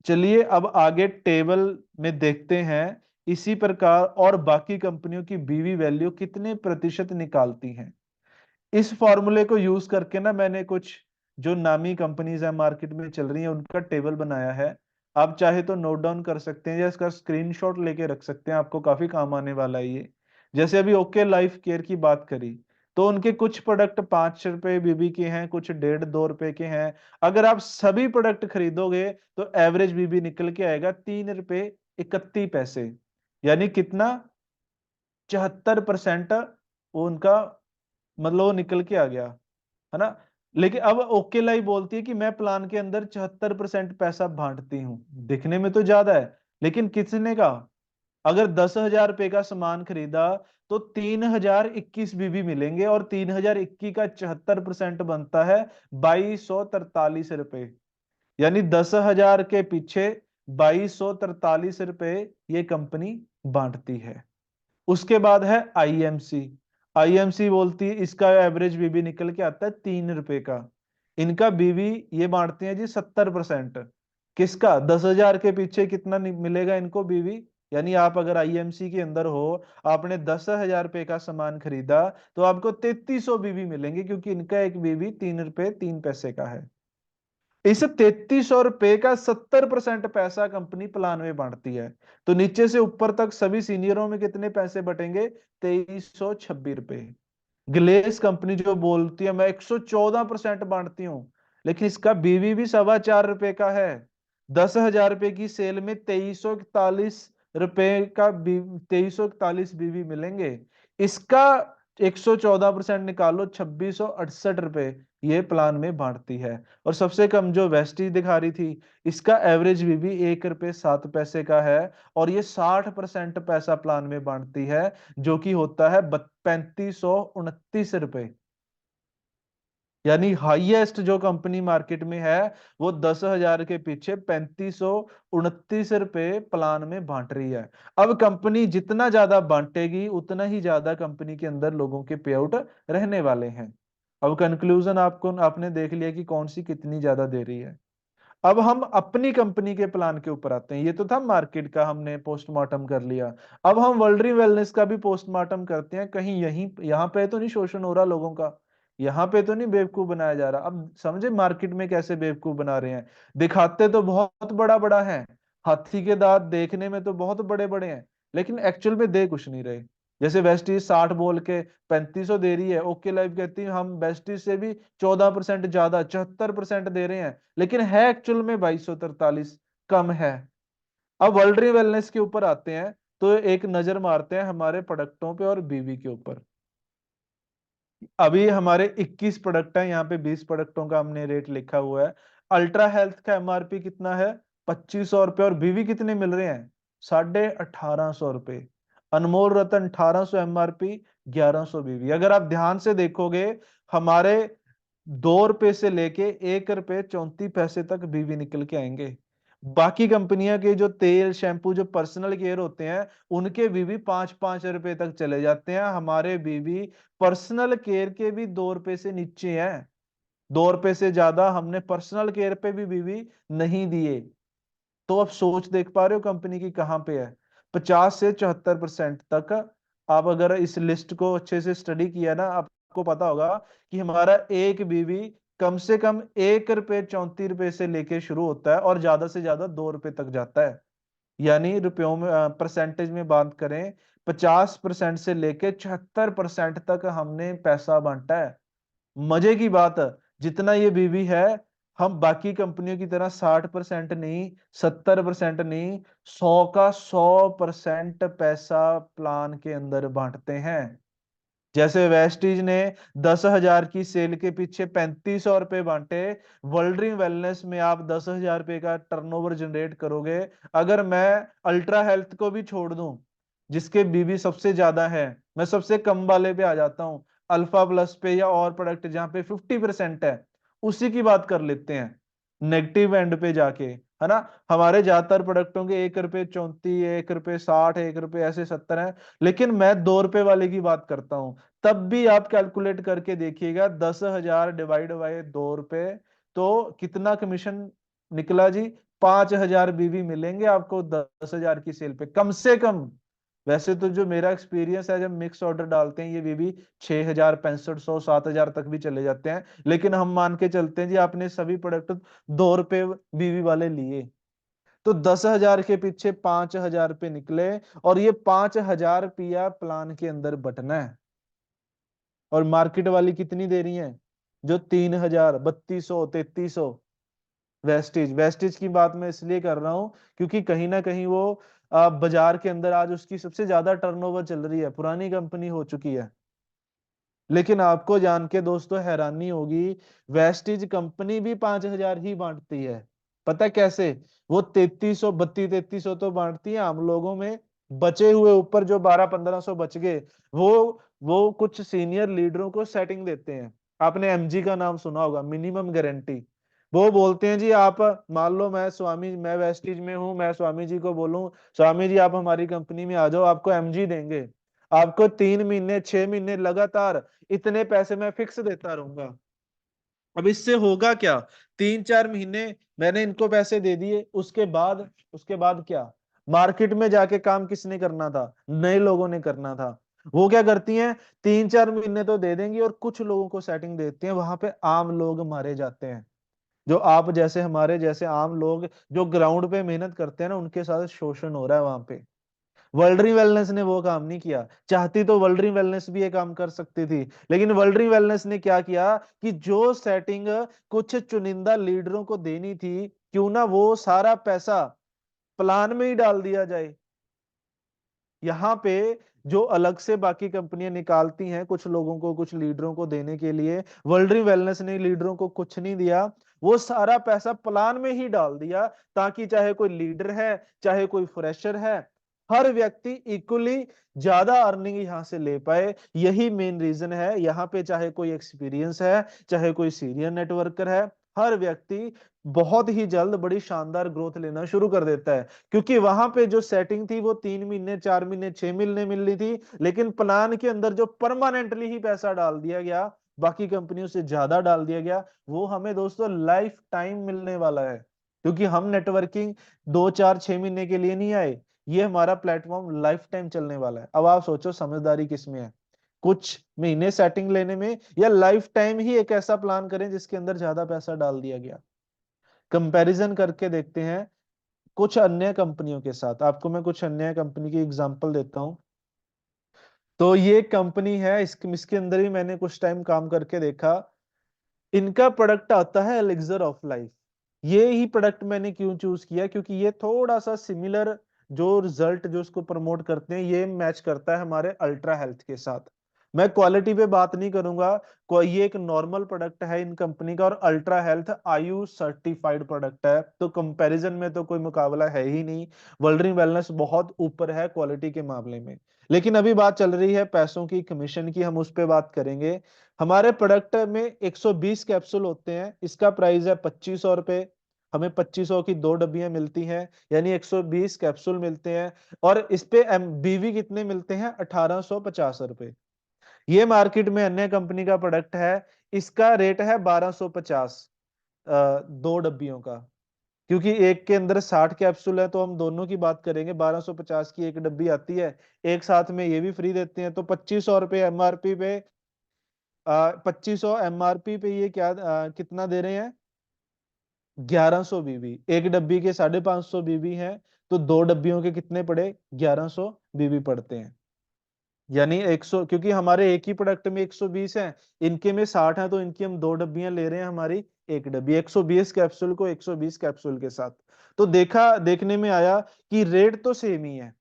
चलिए अब आगे टेबल में देखते हैं, इसी प्रकार और बाकी कंपनियों की बीवी वैल्यू कितने प्रतिशत निकालती हैं। इस फॉर्मूले को यूज करके ना मैंने कुछ जो नामी कंपनीज है मार्केट में चल रही हैं उनका टेबल बनाया है। आप चाहे तो नोट डाउन कर सकते हैं या इसका स्क्रीनशॉट लेके रख सकते हैं, आपको काफी काम आने वाला है ये। जैसे अभी ओके लाइफ केयर की बात करी, तो उनके कुछ प्रोडक्ट 5 रुपए बीबी के हैं, कुछ 1.5-2 रुपए के हैं। अगर आप सभी प्रोडक्ट खरीदोगे तो एवरेज बीबी निकल के आएगा 3 रुपए 31 पैसे। यानी कितना, 74% वो उनका मतलब वो निकल के आ गया, है ना। लेकिन अब ओके लाई बोलती है कि मैं प्लान के अंदर 74% पैसा बांटती हूँ। दिखने में तो ज्यादा है, लेकिन किसने का, अगर 10,000 रुपए का सामान खरीदा तो 3,021 बीबी मिलेंगे, और 3,021 का 74% बनता है 2,243 रुपए। यानी 10,000 के पीछे 2,243 रुपए ये कंपनी बांटती है। उसके बाद है आईएमसी। आईएमसी बोलती है इसका एवरेज बीबी निकल के आता है 3 रुपए का। इनका बीबी ये बांटते हैं जी 70%। किसका, 10,000 के पीछे कितना मिलेगा इनको बीवी। यानी आप अगर आईएमसी के अंदर हो, आपने 10,000 रुपए का सामान खरीदा, तो आपको 3,300 बीवी मिलेंगे, क्योंकि इनका एक बीवी 3 रुपए 3 पैसे का है। इस 3,300 रुपए का 70% पैसा कंपनी प्लान में बांटती है। तो नीचे से ऊपर तक सभी सीनियरों में कितने पैसे बटेंगे, 2,326 रुपए। ग्लेस कंपनी जो बोलती है मैं 114% बांटती हूँ, लेकिन इसका बीवी भी 4.25 रुपए का है। 10,000 रुपए की सेल में 2,341 रुपए का 2,341 बीवी मिलेंगे। इसका 114% निकालो, 2,668 रुपए ये प्लान में बांटती है। और सबसे कम जो वेस्टीज दिखा रही थी, इसका एवरेज बीवी 1 रुपए 7 पैसे का है, और ये 60% पैसा प्लान में बांटती है, जो कि होता है 3,529 रुपए। यानी हाईएस्ट जो कंपनी मार्केट में है, वो 10,000 के पीछे 3,529 रुपए प्लान में बांट रही है। अब कंपनी जितना ज्यादा बांटेगी उतना ही ज्यादा कंपनी के अंदर लोगों के पे आउट रहने वाले हैं। अब कंक्लूजन आपको आपने देख लिया कि कौन सी कितनी ज्यादा दे रही है। अब हम अपनी कंपनी के प्लान के ऊपर आते हैं। ये तो था मार्केट का, हमने पोस्टमार्टम कर लिया। अब हम वर्ल्ड वेलनेस का भी पोस्टमार्टम करते हैं, कहीं यहीं यहाँ पे तो नहीं शोषण हो रहा लोगों का, यहाँ पे तो नहीं बेवकूफ बनाया जा रहा। अब समझे मार्केट में कैसे बेवकूफ बना रहे हैं। दिखाते तो बहुत बड़ा बड़ा है, हाथी के दांत देखने में तो बहुत बड़े बड़े हैं, लेकिन एक्चुअल में दे कुछ नहीं रहे। जैसे वेस्टीज 60 बोल के 3,500 दे रही है, ओके लाइफ कहती है हम वेस्टीज से भी 14% ज्यादा 74% दे रहे हैं, लेकिन है एक्चुअल में 2,243 कम है। अब वर्ल्ड वेलनेस के ऊपर आते हैं, तो एक नजर मारते हैं हमारे प्रोडक्टों पे और बीवी के ऊपर। अभी हमारे 21 प्रोडक्ट है, यहाँ पे 20 प्रोडक्टों का हमने रेट लिखा हुआ है। अल्ट्रा हेल्थ का एमआरपी कितना है, 2,500 रुपए, और बीवी कितने मिल रहे हैं, 1,850 रुपए। अनमोल रतन 1,800 एमआरपी, 1,100 बीवी। अगर आप ध्यान से देखोगे, हमारे 2 रुपए से लेके 1 रुपए 34 पैसे तक बीवी निकल के आएंगे। बाकी कंपनियां के जो तेल शैम्पू जो पर्सनल केयर होते हैं, उनके बीवी 5-5 रुपए तक चले जाते हैं। हमारे बीवी पर्सनल केयर के भी 2 रुपए से नीचे हैं। 2 रुपए से ज्यादा हमने पर्सनल केयर पे भी बीवी नहीं दिए। तो अब सोच देख पा रहे हो कंपनी की कहां पे है। 50 से 74% तक आप अगर इस लिस्ट को अच्छे से स्टडी किया ना, आपको पता होगा कि हमारा एक बीवी कम से कम 1 रुपए 34 रुपए से लेके शुरू होता है और ज्यादा से ज्यादा 2 रुपए तक जाता है। यानी रुपयों में परसेंटेज में बात करें, 50% से लेके 76% तक हमने पैसा बांटा है। मजे की बात है, जितना ये बीवी है, हम बाकी कंपनियों की तरह 60% नहीं, 70% नहीं, 100 का 100% पैसा प्लान के अंदर बांटते हैं। जैसे वेस्टीज ने 10,000 की सेल के पीछे 3500 रुपए बांटे, वर्ल्ड वेलनेस में आप 10,000 रुपए का टर्नओवर जनरेट करोगे। अगर मैं अल्ट्रा हेल्थ को भी छोड़ दूं, जिसके बीबी सबसे ज्यादा है, मैं सबसे कम वाले पे आ जाता हूँ, अल्फा प्लस पे या और प्रोडक्ट जहां पे 50% है, उसी की बात कर लेते हैं। नेगेटिव एंड पे जाके, है ना, हमारे ज्यादातर प्रोडक्टों के 1 रुपए 34, 1 रुपए 60, 1 रुपए ऐसे 70 है, लेकिन मैं 2 रुपए वाले की बात करता हूँ। तब भी आप कैलकुलेट करके देखिएगा, 10,000 डिवाइड बाय 2 रुपए, तो कितना कमीशन निकला जी? 5,000 बीवी मिलेंगे आपको 10,000 की सेल पे कम से कम। वैसे तो जो मेरा एक्सपीरियंस है, जब मिक्स ऑर्डर डालते हैं ये बीवी 6,000 6500 7,000 तक भी चले जाते हैं, लेकिन हम मान के चलते हैं जी आपने सभी प्रोडक्ट 2 रुपए बीवी वाले लिए, तो 10,000 के पीछे 5,000 रुपये निकले, और ये 5,000 रुपया प्लान के अंदर बटना है। और मार्केट वाली कितनी दे रही है? जो 3,000 3200 3300। वेस्टिज वेस्टिज की बात मैं इसलिए कर रहा हूं क्योंकि कहीं ना कहीं वो बाजार के अंदर आज उसकी सबसे ज्यादा टर्नओवर चल रही है, पुरानी कंपनी हो चुकी है। लेकिन आपको जान के दोस्तों हैरानी होगी, वेस्टिज कंपनी भी 5,000 ही बांटती है। पता कैसे? वो 3300 3200 तो बांटती है आम लोगों में, बचे हुए ऊपर जो 1200 1500 बच गए, वो कुछ सीनियर लीडरों को सेटिंग देते हैं। आपने एमजी का नाम सुना होगा, मिनिमम गारंटी। वो बोलते हैं जी, आप मान लो मैं वेस्टिज में हूं, मैं स्वामी जी को बोलूं, स्वामी जी आप हमारी कंपनी में आ जाओ, आपको एमजी देंगे, आपको 3 महीने 6 महीने लगातार इतने पैसे मैं फिक्स देता रहूंगा। अब इससे होगा क्या? 3 4 महीने मैंने इनको पैसे दे दिए, उसके बाद क्या? मार्केट में जाके काम किसने करना था? नए लोगों ने करना था। वो क्या करती हैं? 3 4 महीने तो दे देंगी और कुछ लोगों को सेटिंग देती हैं, वहां पे आम लोग मारे जाते हैं। जो आप जैसे हमारे जैसे आम लोग जो ग्राउंड पे मेहनत करते हैं ना, उनके साथ शोषण हो रहा है वहां पे। वर्ल्ड वेलनेस ने वो काम नहीं किया। चाहती तो वर्ल्ड वेलनेस भी ये काम कर सकती थी, लेकिन वर्ल्ड वेलनेस ने क्या किया कि जो सेटिंग कुछ चुनिंदा लीडरों को देनी थी, क्यों ना वो सारा पैसा प्लान में ही डाल दिया जाए। यहाँ पे जो अलग से बाकी कंपनियां निकालती हैं कुछ लोगों को, कुछ लीडरों को देने के लिए, वर्ल्ड वेलनेस ने लीडरों को कुछ नहीं दिया, वो सारा पैसा प्लान में ही डाल दिया, ताकि चाहे कोई लीडर है, चाहे कोई फ्रेशर है, हर व्यक्ति इक्वली ज्यादा अर्निंग यहां से ले पाए। यही मेन रीजन है। यहाँ पे चाहे कोई एक्सपीरियंस है, चाहे कोई सीनियर नेटवर्कर है, हर व्यक्ति बहुत ही जल्द बड़ी शानदार ग्रोथ लेना शुरू कर देता है। क्योंकि वहां पे जो सेटिंग थी वो 3 महीने 4 महीने 6 महीने मिल रही थी, लेकिन प्लान के अंदर जो परमानेंटली ही पैसा डाल दिया गया, बाकी कंपनियों से ज्यादा डाल दिया गया, वो हमें दोस्तों लाइफ टाइम मिलने वाला है। क्योंकि हम नेटवर्किंग 2 4 6 महीने के लिए नहीं आए, ये हमारा प्लेटफॉर्म लाइफ टाइम चलने वाला है। अब आप सोचो समझदारी किसमें है, कुछ महीने सेटिंग लेने में, या लाइफ टाइम ही एक ऐसा प्लान करें जिसके अंदर ज्यादा पैसा डाल दिया गया। कंपैरिजन करके देखते हैं कुछ अन्य कंपनियों के साथ। आपको मैं कुछ अन्य कंपनी की एग्जांपल देता हूं। तो ये कंपनी है, इसके अंदर भी मैंने कुछ टाइम काम करके देखा। इनका प्रोडक्ट आता है एलिक्सर ऑफ लाइफ। ये ही प्रोडक्ट मैंने क्यों चूज किया? क्योंकि ये थोड़ा सा सिमिलर, जो रिजल्ट जो उसको प्रमोट करते हैं, ये मैच करता है हमारे अल्ट्रा हेल्थ के साथ। मैं क्वालिटी पे बात नहीं करूंगा, कोई ये एक नॉर्मल प्रोडक्ट है इन कंपनी का, और अल्ट्रा हेल्थ आयु सर्टिफाइड प्रोडक्ट है, तो कंपैरिजन में तो कोई मुकाबला है ही नहीं। वर्ल्ड वेलनेस बहुत ऊपर है क्वालिटी के मामले में। लेकिन अभी बात चल रही है पैसों की, कमीशन की, हम उस पर बात करेंगे। हमारे प्रोडक्ट में 120 कैप्सूल होते हैं, इसका प्राइस है 2500 रुपए। हमें 2500 की 2 डब्बियां मिलती हैं, यानी 120 कैप्सूल मिलते हैं। और इस पे बीवी कितने मिलते हैं? 1850 रुपए। ये मार्केट में अन्य कंपनी का प्रोडक्ट है, इसका रेट है 1250, 2 डब्बियों का। क्योंकि एक के अंदर 60 कैप्सूल है, तो हम दोनों की बात करेंगे। 1250 की एक डब्बी आती है, एक साथ में ये भी फ्री देते हैं, तो 2500 रुपये एमआरपी पे, 2500 एमआरपी पे ये क्या कितना दे रहे हैं? 1100 बीबी। एक डब्बी के 550 बीबी हैं, तो दो डब्बियों के कितने पड़े? 1100 बीबी पड़ते हैं। यानी 100, क्योंकि हमारे एक ही प्रोडक्ट में 120 है, इनके में 60 है, तो इनकी हम दो डब्बियां ले रहे हैं, हमारी एक डब्बी 120 कैप्सूल को 120 कैप्सूल के साथ। तो देखने में आया कि रेट तो सेम ही है।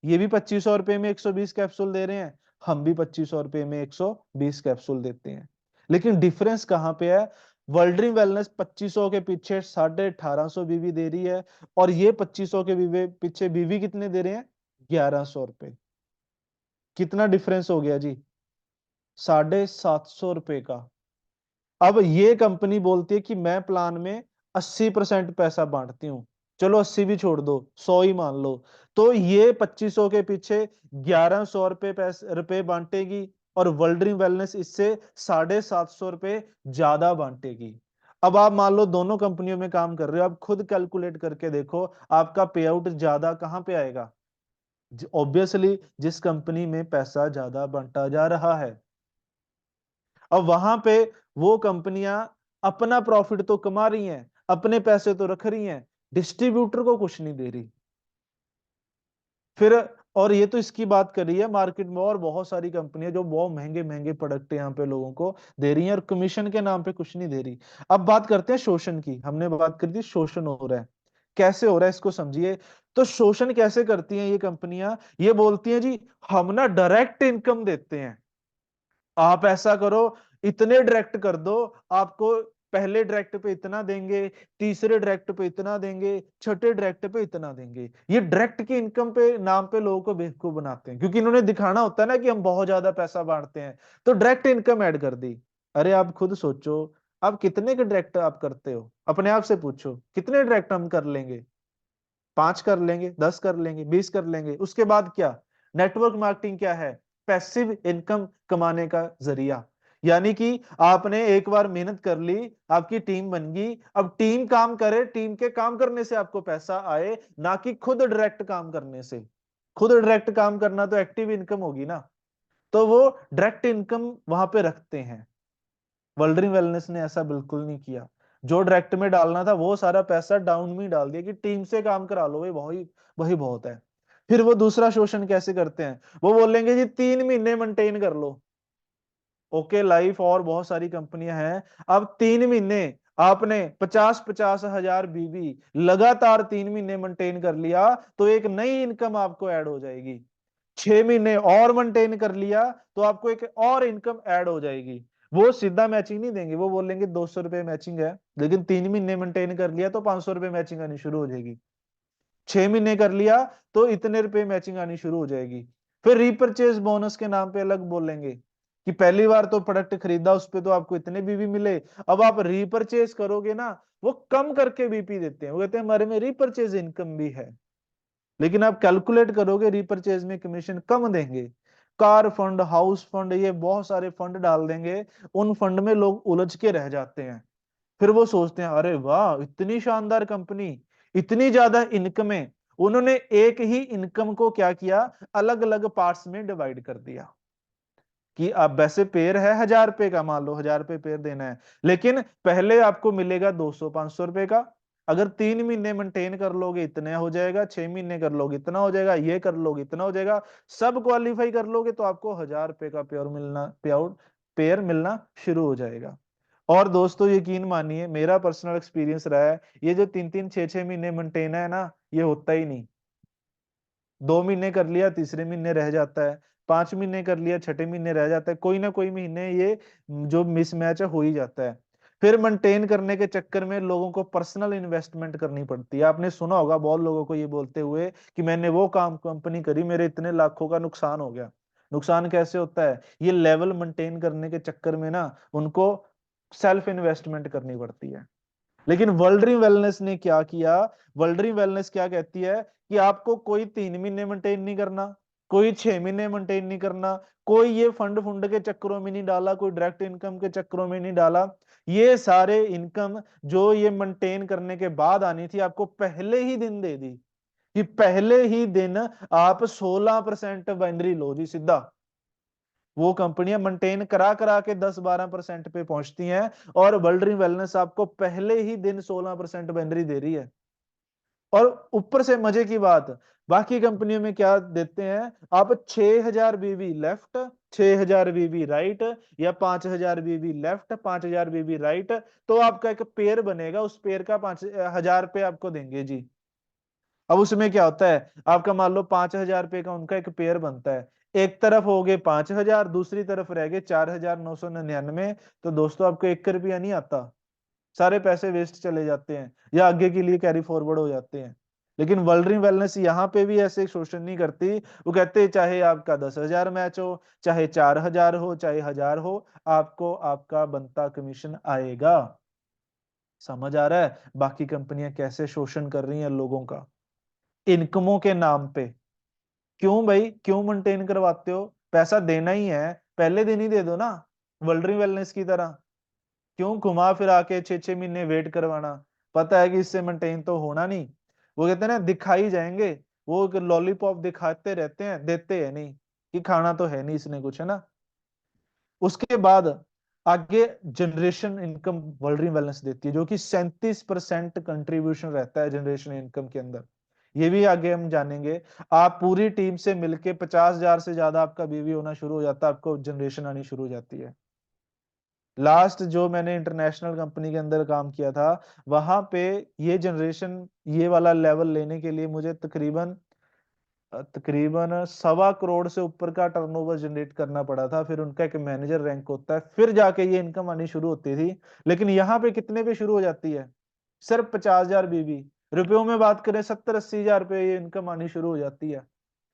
ये भी 2500 रुपये में 120 कैप्सूल दे रहे हैं, हम भी 2500 रुपये में 120 कैप्सूल देते हैं। लेकिन डिफरेंस कहाँ पे है? वर्ल्ड्रीन वेलनेस 2500 के पीछे 1850 बीवी दे रही है, और ये 2500 के बीवी पीछे बीवी कितने दे रहे हैं? 1100 रुपये। कितना डिफरेंस हो गया जी? 750 रुपए का। अब ये कंपनी बोलती है कि मैं प्लान में 80% पैसा बांटती हूँ। चलो 80 भी छोड़ दो, 100 ही मान लो। तो ये 2500 के पीछे 1100 रुपए रुपए बांटेगी, और वर्ल्ड्रीन वेलनेस इससे 750 रुपए ज्यादा बांटेगी। अब आप मान लो दोनों कंपनियों में काम कर रहे हो, आप खुद कैलकुलेट करके देखो आपका पे आउट ज्यादा कहां पे आएगा? ऑब्वियसली जिस कंपनी में पैसा ज्यादा बंटा जा रहा है। अब वहां पे वो कंपनियां अपना प्रॉफिट तो कमा रही हैं, अपने पैसे तो रख रही हैं, डिस्ट्रीब्यूटर को कुछ नहीं दे रही। फिर और ये तो इसकी बात कर रही है, मार्केट में और बहुत सारी कंपनियां जो बहुत महंगे महंगे प्रोडक्ट यहाँ पे लोगों को दे रही हैं, और कमीशन के नाम पे कुछ नहीं दे रही। अब बात करते हैं शोषण की। हमने बात कर दी शोषण हो रहा है, कैसे हो रहा है इसको समझिए। तो शोषण कैसे करती हैं ये कंपनियां? ये बोलती हैं जी हम ना डायरेक्ट इनकम देते हैं, आप ऐसा करो, इतने डायरेक्ट कर दो, आपको पहले डायरेक्ट पे इतना देंगे, तीसरे डायरेक्ट पे इतना देंगे, छठे डायरेक्ट पे इतना देंगे। ये डायरेक्ट की इनकम पे नाम पे लोगों को बेवकूफ बनाते हैं, क्योंकि इन्होंने दिखाना होता है ना कि हम बहुत ज्यादा पैसा बांटते हैं, तो डायरेक्ट इनकम ऐड कर दी। अरे आप खुद सोचो, आप कितने के डायरेक्ट आप करते हो? अपने आप से पूछो, कितने डायरेक्ट हम कर लेंगे? 5 कर लेंगे, 10 कर लेंगे, 20 कर लेंगे। उसके बाद क्या? नेटवर्क मार्केटिंग क्या है? पैसिव इनकम कमाने का जरिया। यानी कि आपने एक बार मेहनत कर ली, आपकी टीम बन गई, अब टीम काम करे, टीम के काम करने से आपको पैसा आए, ना कि खुद डायरेक्ट काम करने से। खुद डायरेक्ट काम करना तो एक्टिव इनकम होगी ना, तो वो डायरेक्ट इनकम वहां पे रखते हैं। वर्ल्ड्रीन वेलनेस ने ऐसा बिल्कुल नहीं किया। जो डायरेक्ट में डालना था वो सारा पैसा डाउन में ही डाल दिया कि टीम से काम करा लो, वही वही बहुत है। फिर वो दूसरा शोषण कैसे करते हैं? वो बोलेंगे जी 3 महीने मेंटेन कर लो। ओके लाइफ और बहुत सारी कंपनियां हैं, अब 3 महीने आपने 50-50 हजार बीबी लगातार 3 महीने मेंटेन कर लिया, तो एक नई इनकम आपको ऐड हो जाएगी। 6 महीने और मेंटेन कर लिया, तो आपको एक और इनकम ऐड हो जाएगी। वो सीधा मैचिंग नहीं देंगे, वो बोलेंगे 200 रुपए मैचिंग है, लेकिन 3 महीने मेंटेन कर लिया तो 500 रुपए मैचिंग आनी शुरू हो जाएगी। 6 महीने कर लिया तो इतने रुपए मैचिंग आनी शुरू हो जाएगी। फिर रीपरचेज बोनस के नाम पे अलग बोलेंगे कि पहली बार तो प्रोडक्ट खरीदा उस पे तो आपको इतने बीवी मिले, अब आप रीपरचेज करोगे ना, वो कम करके बीपी देते हैं। वो कहते हैं हमारे में रीपरचेज इनकम भी है, लेकिन आप कैलकुलेट करोगे रीपरचेज में कमीशन कम देंगे। कार फंड, हाउस फंड, ये बहुत सारे फंड डाल देंगे, उन फंड में लोग उलझ के रह जाते हैं। फिर वो सोचते हैं अरे वाह इतनी शानदार कंपनी, इतनी ज्यादा इनकम है। उन्होंने एक ही इनकम को क्या किया, अलग अलग पार्ट्स में डिवाइड कर दिया कि अब वैसे पेयर है 1000 रुपए का, मान लो 1000 रुपए पेयर देना है, लेकिन पहले आपको मिलेगा 200-500 रुपए का। अगर 3 महीने मेंटेन कर लोगे इतना हो जाएगा, 6 महीने कर लोगे इतना हो जाएगा, ये कर लोगे इतना हो जाएगा, सब क्वालिफाई कर लोगे तो आपको 1000 रुपए का पेयर मिलना शुरू हो जाएगा। और दोस्तों यकीन मानिए मेरा पर्सनल एक्सपीरियंस रहा है, ये जो 3-3 6-6 महीने मेंटेन है ना, ये होता ही नहीं। 2 महीने कर लिया, तीसरे महीने रह जाता है, 5 महीने कर लिया, छठे महीने रह जाता है, कोई ना कोई महीने ये जो मिसमैच है हो ही जाता है। फिर मेंटेन करने के चक्कर में लोगों को पर्सनल इन्वेस्टमेंट करनी पड़ती है। आपने सुना होगा बहुत लोगों को ये बोलते हुए कि मैंने वो काम कंपनी करी, मेरे इतने लाखों का नुकसान हो गया। नुकसान कैसे होता है? ये लेवल मेंटेन करने के चक्कर में ना उनको सेल्फ इन्वेस्टमेंट करनी पड़ती है। लेकिन वर्ल्ड ड्रीम वेलनेस ने क्या किया? वर्ल्ड ड्रीम वेलनेस क्या कहती है कि आपको कोई 3 महीने मेंटेन नहीं करना, कोई 6 महीने मेंटेन नहीं करना, कोई ये फंड फंड के चक्करों में नहीं डाला, कोई डायरेक्ट इनकम के चक्करों में नहीं डाला। ये सारे इनकम जो ये मेंटेन करने के बाद आनी थी, आपको पहले ही दिन दे दी कि पहले ही दिन आप 16% बाइनरी लो जी सीधा। वो कंपनियां मेंटेन करा करा के 10-12% पे पहुंचती हैं, और वर्ल्ड ड्रीम वेलनेस आपको पहले ही दिन 16% बाइनरी दे रही है। और ऊपर से मजे की बात, बाकी कंपनियों में क्या देते हैं, आप 6000 बीवी लेफ्ट, 6000 बीवी राइट, या 5000 बीवी लेफ्ट, 5000 बीवी राइट, तो आपका एक पेयर बनेगा, उस पेयर का 5000 रुपये आपको देंगे जी। अब उसमें क्या होता है, आपका मान लो 5000 रुपये का उनका एक पेयर बनता है, एक तरफ हो गए 5000, दूसरी तरफ रह गए 4999। तो दोस्तों आपको 1 रुपया नहीं आता, सारे पैसे वेस्ट चले जाते हैं या आगे के लिए कैरी फॉरवर्ड हो जाते हैं। लेकिन वर्ल्ड ड्रीम वेलनेस यहाँ पे भी ऐसे शोषण नहीं करती। वो कहते हैं चाहे आपका 10,000 मैच हो, चाहे 4,000 हो, चाहे 1,000 हो, आपको आपका बनता कमीशन आएगा। समझ आ रहा है बाकी कंपनियां कैसे शोषण कर रही हैं लोगों का इनकमों के नाम पे? क्यों भाई, क्यों मेंटेन करवाते हो? पैसा देना ही है, पहले दिन ही दे दो ना, वर्ल्ड ड्रीम वेलनेस की तरह। क्यों घुमा फिरा के 6-6 महीने वेट करवाना? पता है कि इससे मेंटेन तो होना नहीं। वो कहते हैं ना, दिखाई जाएंगे, वो लॉलीपॉप दिखाते रहते हैं, देते हैं नहीं, कि खाना तो है नहीं इसने कुछ, है ना। उसके बाद आगे generation income world dream wellness देती है, जो कि 37% कंट्रीब्यूशन रहता है जनरेशन इनकम के अंदर। ये भी आगे हम जानेंगे। आप पूरी टीम से मिलके 50,000 से ज्यादा आपका बीवी होना शुरू हो जाता है, आपको जनरेशन आनी शुरू हो जाती है। लास्ट जो मैंने इंटरनेशनल कंपनी के अंदर काम किया था, वहां पे ये जनरेशन, ये वाला लेवल लेने के लिए मुझे तकरीबन तकरीबन 1.25 करोड़ से ऊपर का टर्नओवर जनरेट करना पड़ा था। फिर उनका एक मैनेजर रैंक होता है, फिर जाके ये इनकम आनी शुरू होती थी। लेकिन यहाँ पे कितने पे शुरू हो जाती है? सिर्फ 50,000 बीबी, रुपयों में बात करें 70-80 हजार रुपये ये इनकम आनी शुरू हो जाती है।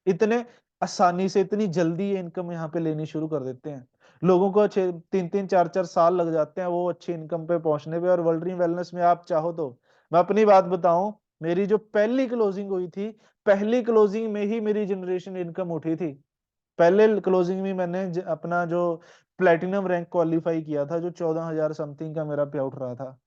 इतने आसानी से, इतनी जल्दी ये इनकम यहाँ पे लेनी शुरू कर देते हैं। लोगों को 3-3 4-4 साल लग जाते हैं वो अच्छी इनकम पे पहुंचने पे। और वर्ल्ड ड्रीम वेलनेस में आप चाहो तो, मैं अपनी बात बताऊं, मेरी जो पहली क्लोजिंग हुई थी, पहली क्लोजिंग में ही मेरी जनरेशन इनकम उठी थी। पहले क्लोजिंग में मैंने अपना जो प्लेटिनम रैंक क्वालिफाई किया था, जो 14,000 समथिंग का मेरा पे आउट रहा था।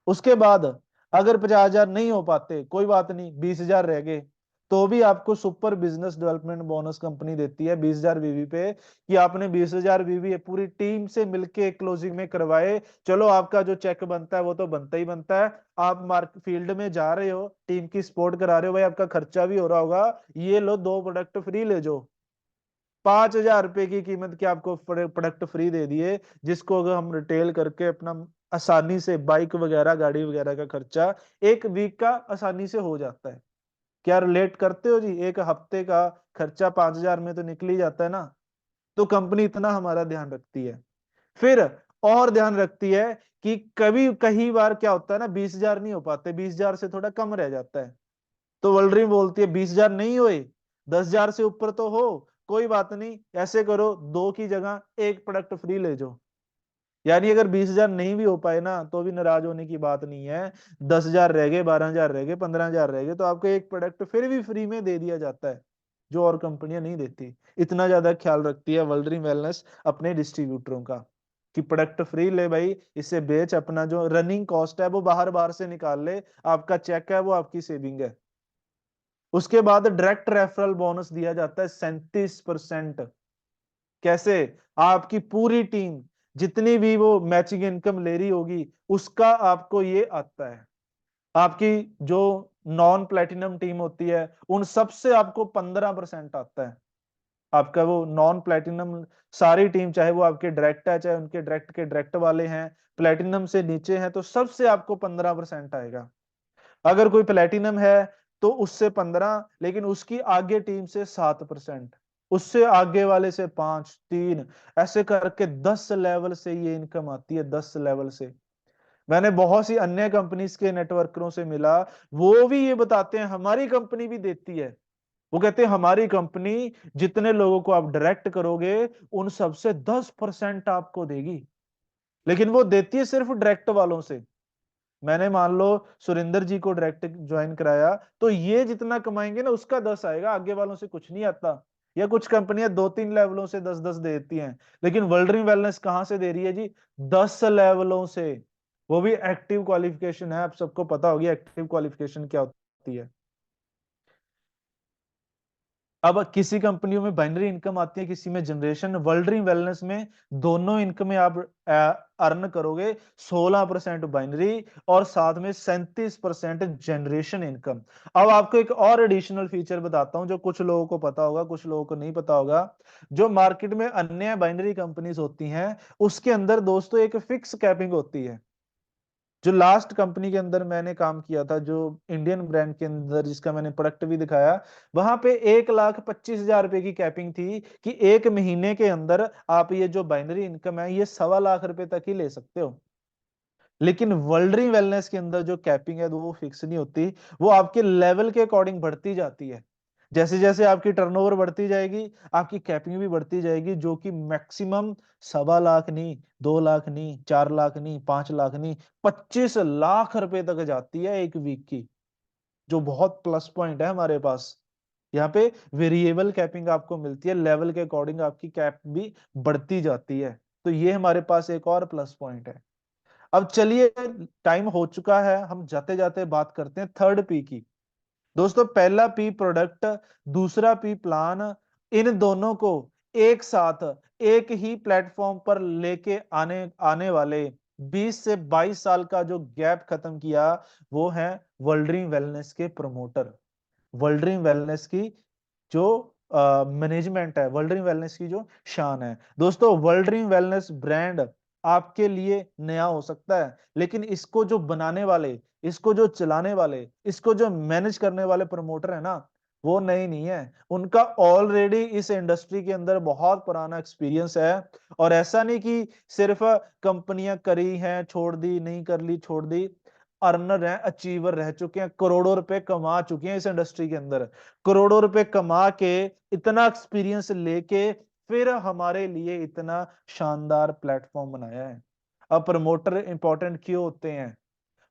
उसके बाद अगर 50,000 नहीं हो पाते, कोई बात नहीं, 20,000 रह गए, तो भी आपको super business development bonus company देती है 20,000 बीवी पे, कि आपने 20,000 बीवी पूरी टीम से मिलके क्लोजिंग में करवाए। चलो आपका जो चेक बनता है वो तो बनता ही बनता है, आप मार्केट फील्ड में जा रहे हो, टीम की सपोर्ट करा रहे हो, भाई आपका खर्चा भी हो रहा होगा, ये लो 2 प्रोडक्ट फ्री ले जाओ। 5,000 रुपए की कीमत के आपको प्रोडक्ट फ्री दे दिए, जिसको अगर हम रिटेल करके अपना आसानी से बाइक वगैरह, गाड़ी वगैरह का खर्चा एक वीक का आसानी से हो जाता है। क्या रिलेट करते हो जी? एक हफ्ते का खर्चा 5,000 में तो निकल ही जाता है ना। तो कंपनी इतना हमारा ध्यान रखती है। फिर और ध्यान रखती है कि कभी कई बार क्या होता है ना, 20,000 नहीं हो पाते, 20,000 से थोड़ा कम रह जाता है, तो वर्ल्ड ड्रीम बोलती है 20,000 नहीं हुए, 10,000 से ऊपर तो हो, कोई बात नहीं, ऐसे करो, दो की जगह एक प्रोडक्ट फ्री ले जाओ। यानी अगर 20,000 नहीं भी हो पाए ना, तो भी नाराज होने की बात नहीं है। 10,000 रह गए, 12,000 रह गए, 15,000 रह गए, तो आपको एक प्रोडक्ट फिर भी फ्री में दे दिया जाता है, जो और कंपनियां नहीं देती। इतना ज्यादा ख्याल रखती है वर्ल्ड ड्रीम वेलनेस अपने डिस्ट्रीब्यूटरों का, कि प्रोडक्ट फ्री ले भाई, इससे बेच, अपना जो रनिंग कॉस्ट है वो बाहर बाहर से निकाल ले, आपका चेक है वो आपकी सेविंग है। उसके बाद डायरेक्ट रेफरल बोनस दिया जाता है 37%। कैसे? आपकी पूरी टीम जितनी भी वो मैचिंग इनकम ले रही होगी, उसका आपको ये आता है। आपकी जो नॉन प्लेटिनम टीम होती है, उन सबसे आपको 15% आता है। आपका वो नॉन प्लेटिनम सारी टीम, चाहे वो आपके डायरेक्ट है, चाहे उनके डायरेक्ट के डायरेक्ट वाले हैं, प्लेटिनम से नीचे हैं, तो सबसे आपको 15% आएगा। अगर कोई प्लेटिनम है तो उससे 15, लेकिन उसकी आगे टीम से 7%, उससे आगे वाले से 5, 3, ऐसे करके 10 लेवल से ये इनकम आती है, 10 लेवल से। मैंने बहुत सी अन्य कंपनीज के नेटवर्करों से मिला, वो भी ये बताते हैं हमारी कंपनी भी देती है। वो कहते हैं हमारी कंपनी जितने लोगों को आप डायरेक्ट करोगे, उन सबसे 10% आपको देगी, लेकिन वो देती है सिर्फ डायरेक्ट वालों से। मैंने मान लो सुरेंद्र जी को डायरेक्ट ज्वाइन कराया, तो ये जितना कमाएंगे ना उसका 10 आएगा, आगे वालों से कुछ नहीं आता। या कुछ कंपनियां 2-3 लेवलों से 10-10 देती हैं, लेकिन वर्ल्ड ड्रीम वेलनेस कहां से दे रही है जी? 10 लेवलों से, वो भी एक्टिव क्वालिफिकेशन है। आप सबको पता होगी एक्टिव क्वालिफिकेशन क्या होती है। अब किसी कंपनियों में बाइनरी इनकम आती है, किसी में जनरेशन। वर्ल्ड ड्रीम वेलनेस में दोनों इनकम में आप अर्न करोगे, 16% बाइनरी और साथ में 37% जनरेशन इनकम। अब आपको एक और एडिशनल फीचर बताता हूं जो कुछ लोगों को पता होगा, कुछ लोगों को नहीं पता होगा। जो मार्केट में अन्य बाइनरी कंपनीज होती हैं उसके अंदर दोस्तों एक फिक्स कैपिंग होती है। जो लास्ट कंपनी के अंदर मैंने काम किया था, जो इंडियन ब्रांड के अंदर, जिसका मैंने प्रोडक्ट भी दिखाया, वहां पे 1,25,000 रुपए की कैपिंग थी कि एक महीने के अंदर आप ये जो बाइनरी इनकम है ये 1.25 लाख रुपए तक ही ले सकते हो। लेकिन वर्ल्डरी वेलनेस के अंदर जो कैपिंग है वो फिक्स नहीं होती, वो आपके लेवल के अकॉर्डिंग बढ़ती जाती है। जैसे जैसे आपकी टर्नओवर बढ़ती जाएगी आपकी कैपिंग भी बढ़ती जाएगी, जो कि मैक्सिमम 1.25 लाख नहीं, 2 लाख नहीं, 4 लाख नहीं, 5 लाख नहीं, 25 लाख रुपए तक जाती है एक वीक की, जो बहुत प्लस पॉइंट है हमारे पास। यहाँ पे वेरिएबल कैपिंग आपको मिलती है, लेवल के अकॉर्डिंग आपकी कैप भी बढ़ती जाती है। तो ये हमारे पास एक और प्लस पॉइंट है। अब चलिए, टाइम हो चुका है, हम जाते जाते बात करते हैं थर्ड पी की। दोस्तों पहला पी प्रोडक्ट, दूसरा पी प्लान, इन दोनों को एक साथ एक ही प्लेटफॉर्म पर लेके आने आने वाले 20 से 22 साल का जो गैप खत्म किया, वो है वर्ल्ड ड्रीम वेलनेस के प्रमोटर। वर्ल्ड ड्रीम वेलनेस की जो मैनेजमेंट है, वर्ल्ड ड्रीम वेलनेस की जो शान है। दोस्तों वर्ल्ड ड्रीम वेलनेस ब्रांड आपके लिए नया हो सकता है, लेकिन इसको जो बनाने वाले, इसको जो चलाने वाले, इसको जो मैनेज करने वाले प्रमोटर है ना, वो नए नहीं है। उनका ऑलरेडी इस इंडस्ट्री के अंदर बहुत पुराना एक्सपीरियंस है। और ऐसा नहीं कि सिर्फ कंपनियां करी हैं छोड़ दी, नहीं कर ली छोड़ दी, अर्नर हैं, अचीवर रह चुके हैं, करोड़ों रुपए कमा चुके हैं इस इंडस्ट्री के अंदर। करोड़ों रुपए कमा के, इतना एक्सपीरियंस लेके, फिर हमारे लिए इतना शानदार प्लेटफॉर्म बनाया है। अब प्रमोटर इंपॉर्टेंट क्यों होते हैं?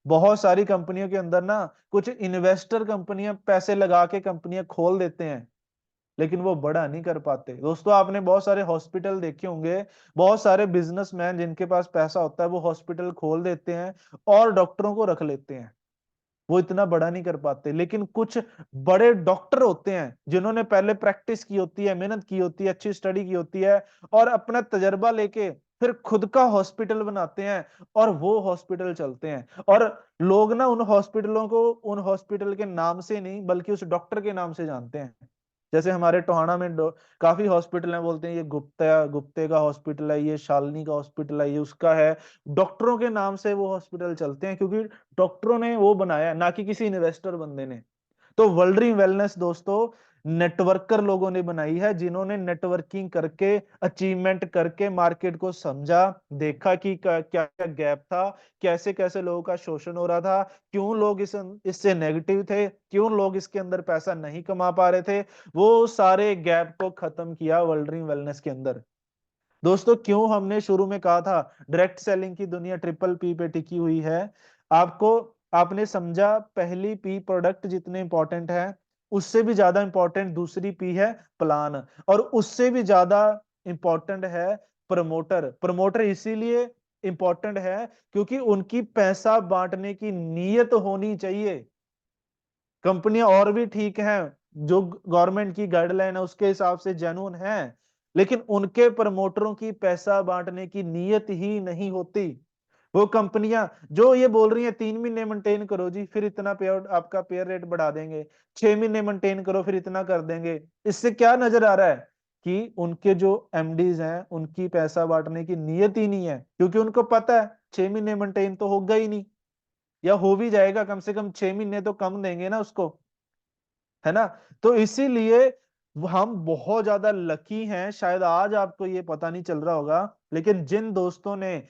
बहुत सारी कंपनियों के अंदर ना कुछ इन्वेस्टर कंपनियां पैसे लगा के कंपनियां खोल देते हैं, लेकिन वो बड़ा नहीं कर पाते। दोस्तों आपने बहुत सारे हॉस्पिटल देखे होंगे, बहुत सारे बिजनेसमैन जिनके पास पैसा होता है वो हॉस्पिटल खोल देते हैं और डॉक्टरों को रख लेते हैं, वो इतना बड़ा नहीं कर पाते। लेकिन कुछ बड़े डॉक्टर होते हैं जिन्होंने पहले प्रैक्टिस की होती है, मेहनत की होती है, अच्छी स्टडी की होती है, और अपना तजर्बा लेके फिर खुद का हॉस्पिटल बनाते हैं और वो हॉस्पिटल चलते हैं। और लोग ना उन हॉस्पिटलों को उन हॉस्पिटल के नाम से नहीं बल्कि उस डॉक्टर के नाम से जानते हैं। जैसे हमारे टोहाना में काफी हॉस्पिटल हैं, बोलते हैं ये गुप्ता गुप्ते का हॉस्पिटल है, ये शालिनी का हॉस्पिटल है, ये उसका है। डॉक्टरों के नाम से वो हॉस्पिटल चलते हैं, क्योंकि डॉक्टरों ने वो बनाया, ना कि किसी इन्वेस्टर बंदे ने। तो वर्ल्ड ड्रीम वेलनेस दोस्तों नेटवर्कर लोगों ने बनाई है, जिन्होंने नेटवर्किंग करके, अचीवमेंट करके मार्केट को समझा, देखा कि क्या क्या गैप था, कैसे कैसे लोगों का शोषण हो रहा था, क्यों लोग इससे नेगेटिव थे, क्यों लोग इसके अंदर पैसा नहीं कमा पा रहे थे। वो सारे गैप को खत्म किया वर्ल्ड ड्रीम वेलनेस के अंदर। दोस्तों क्यों हमने शुरू में कहा था डायरेक्ट सेलिंग की दुनिया ट्रिपल पी पे टिकी हुई है? आपको आपने समझा पहली पी प्रोडक्ट जितने इंपॉर्टेंट है, उससे भी ज्यादा इंपॉर्टेंट दूसरी पी है प्लान, और उससे भी ज्यादा इंपॉर्टेंट है प्रमोटर। प्रमोटर इसीलिए इंपॉर्टेंट है क्योंकि उनकी पैसा बांटने की नीयत होनी चाहिए। कंपनियां और भी ठीक हैं, जो गवर्नमेंट की गाइडलाइन है उसके हिसाब से जेन्युइन है, लेकिन उनके प्रमोटरों की पैसा बांटने की नीयत ही नहीं होती। वो कंपनियां जो ये बोल रही हैं 3 महीने मेंटेन करो जी फिर इतना पे आउट आपका पेयर रेट बढ़ा देंगे, 6 महीने मेंटेन करो फिर इतना कर देंगे, इससे क्या नजर आ रहा है कि उनके जो एमडीज हैं उनकी पैसा बांटने की नीयत ही नहीं है, क्योंकि उनको पता है 6 महीने मेंटेन तो होगा ही नहीं, या हो भी जाएगा कम से कम 6 महीने तो कम देंगे ना उसको, है ना। तो इसीलिए हम बहुत ज्यादा लकी हैं, शायद आज आपको ये पता नहीं चल रहा होगा, लेकिन जिन दोस्तों ने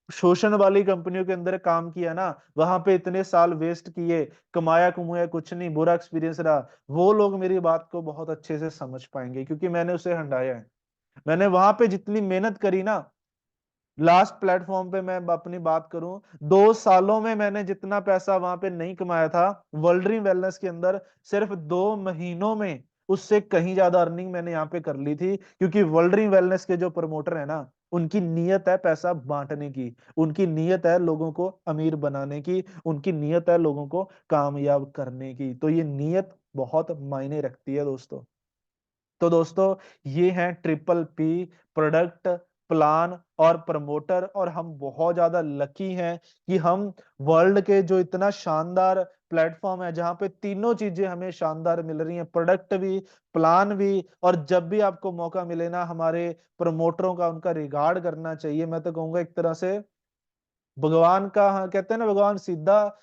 शोषण वाली कंपनियों के अंदर काम किया ना, वहां पे इतने साल वेस्ट किए, कमाया कमाया कुछ नहीं, बुरा एक्सपीरियंस रहा, वो लोग मेरी बात को बहुत अच्छे से समझ पाएंगे, क्योंकि मैंने उसे हंडाया है। मैंने वहां पे जितनी मेहनत करी ना, लास्ट प्लेटफॉर्म पे मैं अपनी बात करूं, 2 सालों में मैंने जितना पैसा वहां पे नहीं कमाया था, वर्ल्ड ड्रीम वेलनेस के अंदर सिर्फ 2 महीनों में उससे कहीं ज्यादा अर्निंग मैंने यहाँ पे कर ली थी। क्योंकि वर्ल्ड ड्रीम वेलनेस के जो प्रमोटर है ना, उनकी नीयत है पैसा बांटने की, उनकी नीयत है लोगों को अमीर बनाने की, उनकी नीयत है लोगों को कामयाब करने की। तो ये नीयत बहुत मायने रखती है दोस्तों। तो दोस्तों, ये हैं ट्रिपल पी, प्रोडक्ट, प्लान और प्रमोटर। और हम बहुत ज्यादा लकी हैं कि हम वर्ल्ड के जो इतना शानदार प्लेटफॉर्म है जहां पे तीनों चीजें हमें शानदार मिल रही हैं, प्रोडक्ट भी, प्लान भी, और जब भी आपको मौका मिले ना हमारे प्रमोटरों का उनका रिगार्ड करना चाहिए। मैं तो कहूंगा एक तरह से भगवान का, हाँ कहते हैं ना, भगवान सीधा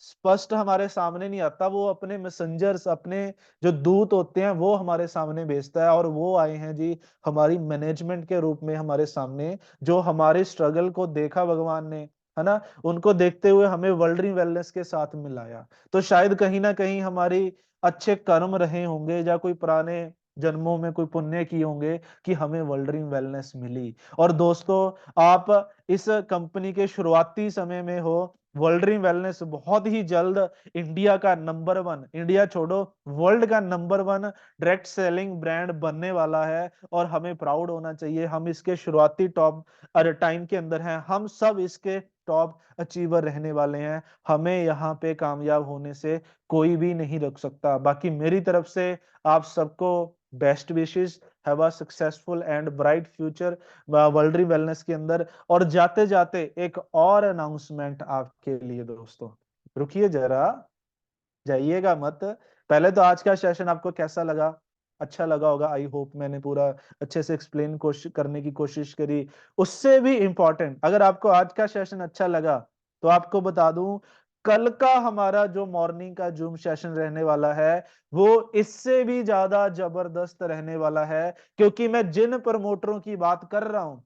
स्पष्ट हमारे सामने नहीं आता, वो अपने मैसेंजर्स, अपने जो दूत होते हैं वो हमारे सामने भेजता है। और वो आए हैं जी हमारी मैनेजमेंट के रूप में हमारे सामने, जो हमारे स्ट्रगल को देखा भगवान ने, है ना, उनको देखते हुए हमें वर्ल्ड ड्रीम वेलनेस के साथ मिलाया। तो शायद कहीं ना कहीं हमारी अच्छे कर्म रहे होंगे, या कोई पुराने जन्मों में कोई पुण्य किए होंगे कि हमें वर्ल्ड ड्रीम वेलनेस मिली। और दोस्तों, आप इस कंपनी के शुरुआती समय में हो, वर्ल्ड ड्रीम वेलनेस बहुत ही जल्द इंडिया का नंबर 1, इंडिया छोड़ो वर्ल्ड का नंबर 1 डायरेक्ट सेलिंग ब्रांड बनने वाला है। और हमें प्राउड होना चाहिए, हम इसके शुरुआती टॉप टाइम के अंदर हैं, हम सब इसके टॉप अचीवर रहने वाले हैं। हमें यहाँ पे कामयाब होने से कोई भी नहीं रोक सकता। बाकी मेरी तरफ से आप सबको best wishes, have a successful and bright future world dream wellness के अंदर। और जाते जाते एक और अनाउंसमेंट आपके लिए दोस्तों, रुकिए जरा, जाइएगा मत। पहले तो आज का सेशन आपको कैसा लगा? अच्छा लगा होगा, आई होप मैंने पूरा अच्छे से एक्सप्लेन कोशिश करने की कोशिश करी। उससे भी इंपॉर्टेंट, अगर आपको आज का सेशन अच्छा लगा तो आपको बता दूं, कल का हमारा जो मॉर्निंग का जूम सेशन रहने वाला है वो इससे भी ज्यादा जबरदस्त रहने वाला है। क्योंकि मैं जिन प्रमोटरों की बात कर रहा हूं,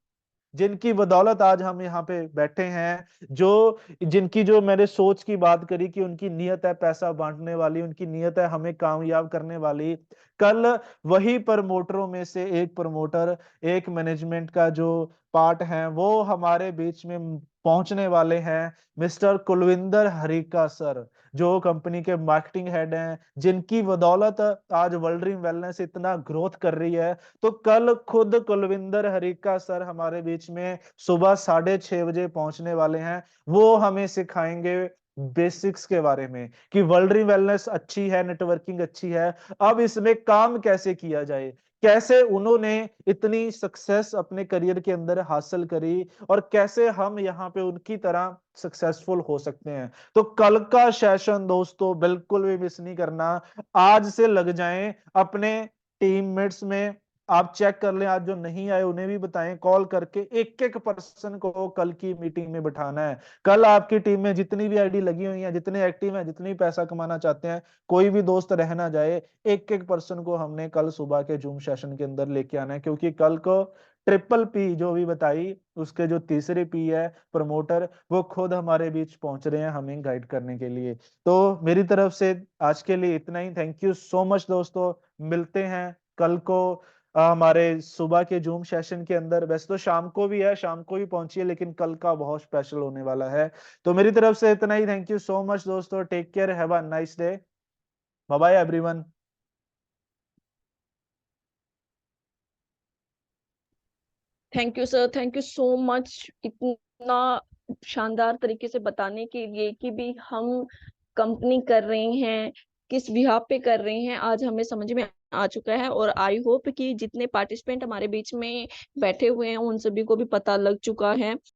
जिनकी बदौलत आज हम यहाँ पे बैठे हैं, जो जिनकी जो मैंने सोच की बात करी कि उनकी नीयत है पैसा बांटने वाली, उनकी नीयत है हमें कामयाब करने वाली, कल वही प्रमोटरों में से एक प्रमोटर, एक मैनेजमेंट का जो पार्ट है, वो हमारे बीच में पहुंचने वाले हैं। मिस्टर कुलविंदर हरिका सर, जो कंपनी के मार्केटिंग हेड हैं, जिनकी बदौलत आज वर्ल्ड ड्रीम वेलनेस इतना ग्रोथ कर रही है। तो कल खुद कुलविंदर हरिका सर हमारे बीच में सुबह 6:30 बजे पहुंचने वाले हैं। वो हमें सिखाएंगे बेसिक्स के बारे में कि वर्ल्ड ड्रीम वेलनेस अच्छी है, नेटवर्किंग अच्छी है, अब इसमें काम कैसे किया जाए, कैसे उन्होंने इतनी सक्सेस अपने करियर के अंदर हासिल करी, और कैसे हम यहाँ पे उनकी तरह सक्सेसफुल हो सकते हैं। तो कल का सेशन दोस्तों बिल्कुल भी मिस नहीं करना। आज से लग जाएं अपने टीममेट्स में, आप चेक कर लें, आज जो नहीं आए उन्हें भी बताएं, कॉल करके एक एक पर्सन को कल की मीटिंग में बिठाना है। कल आपकी टीम में जितनी भी आईडी लगी हुई है, जितने एक्टिव हैं, जितनी पैसा कमाना चाहते हैं, कोई भी दोस्त रह ना जाए, एक एक पर्सन को हमने कल सुबह के जूम सेशन के अंदर लेके आना है। क्योंकि कल को ट्रिपल पी जो भी बताई, उसके जो तीसरे पी है प्रमोटर, वो खुद हमारे बीच पहुंच रहे हैं हमें गाइड करने के लिए। तो मेरी तरफ से आज के लिए इतना ही। थैंक यू सो मच दोस्तों, मिलते हैं कल को हमारे सुबह के जूम सेशन के अंदर। वैसे तो शाम को भी है, शाम को भी पहुंचिए, लेकिन कल का बहुत स्पेशल होने वाला है। तो मेरी तरफ से इतना ही। थैंक यू सो मच दोस्तों, take care, have a nice day, bye bye everyone. Thank you sir, thank you so much इतना शानदार तरीके से बताने के लिए कि भी हम कंपनी कर रहे हैं, किस बिहाफ पे कर रहे हैं, आज हमें समझ में आ चुका है। और आई होप कि जितने पार्टिसिपेंट हमारे बीच में बैठे हुए हैं उन सभी को भी पता लग चुका है।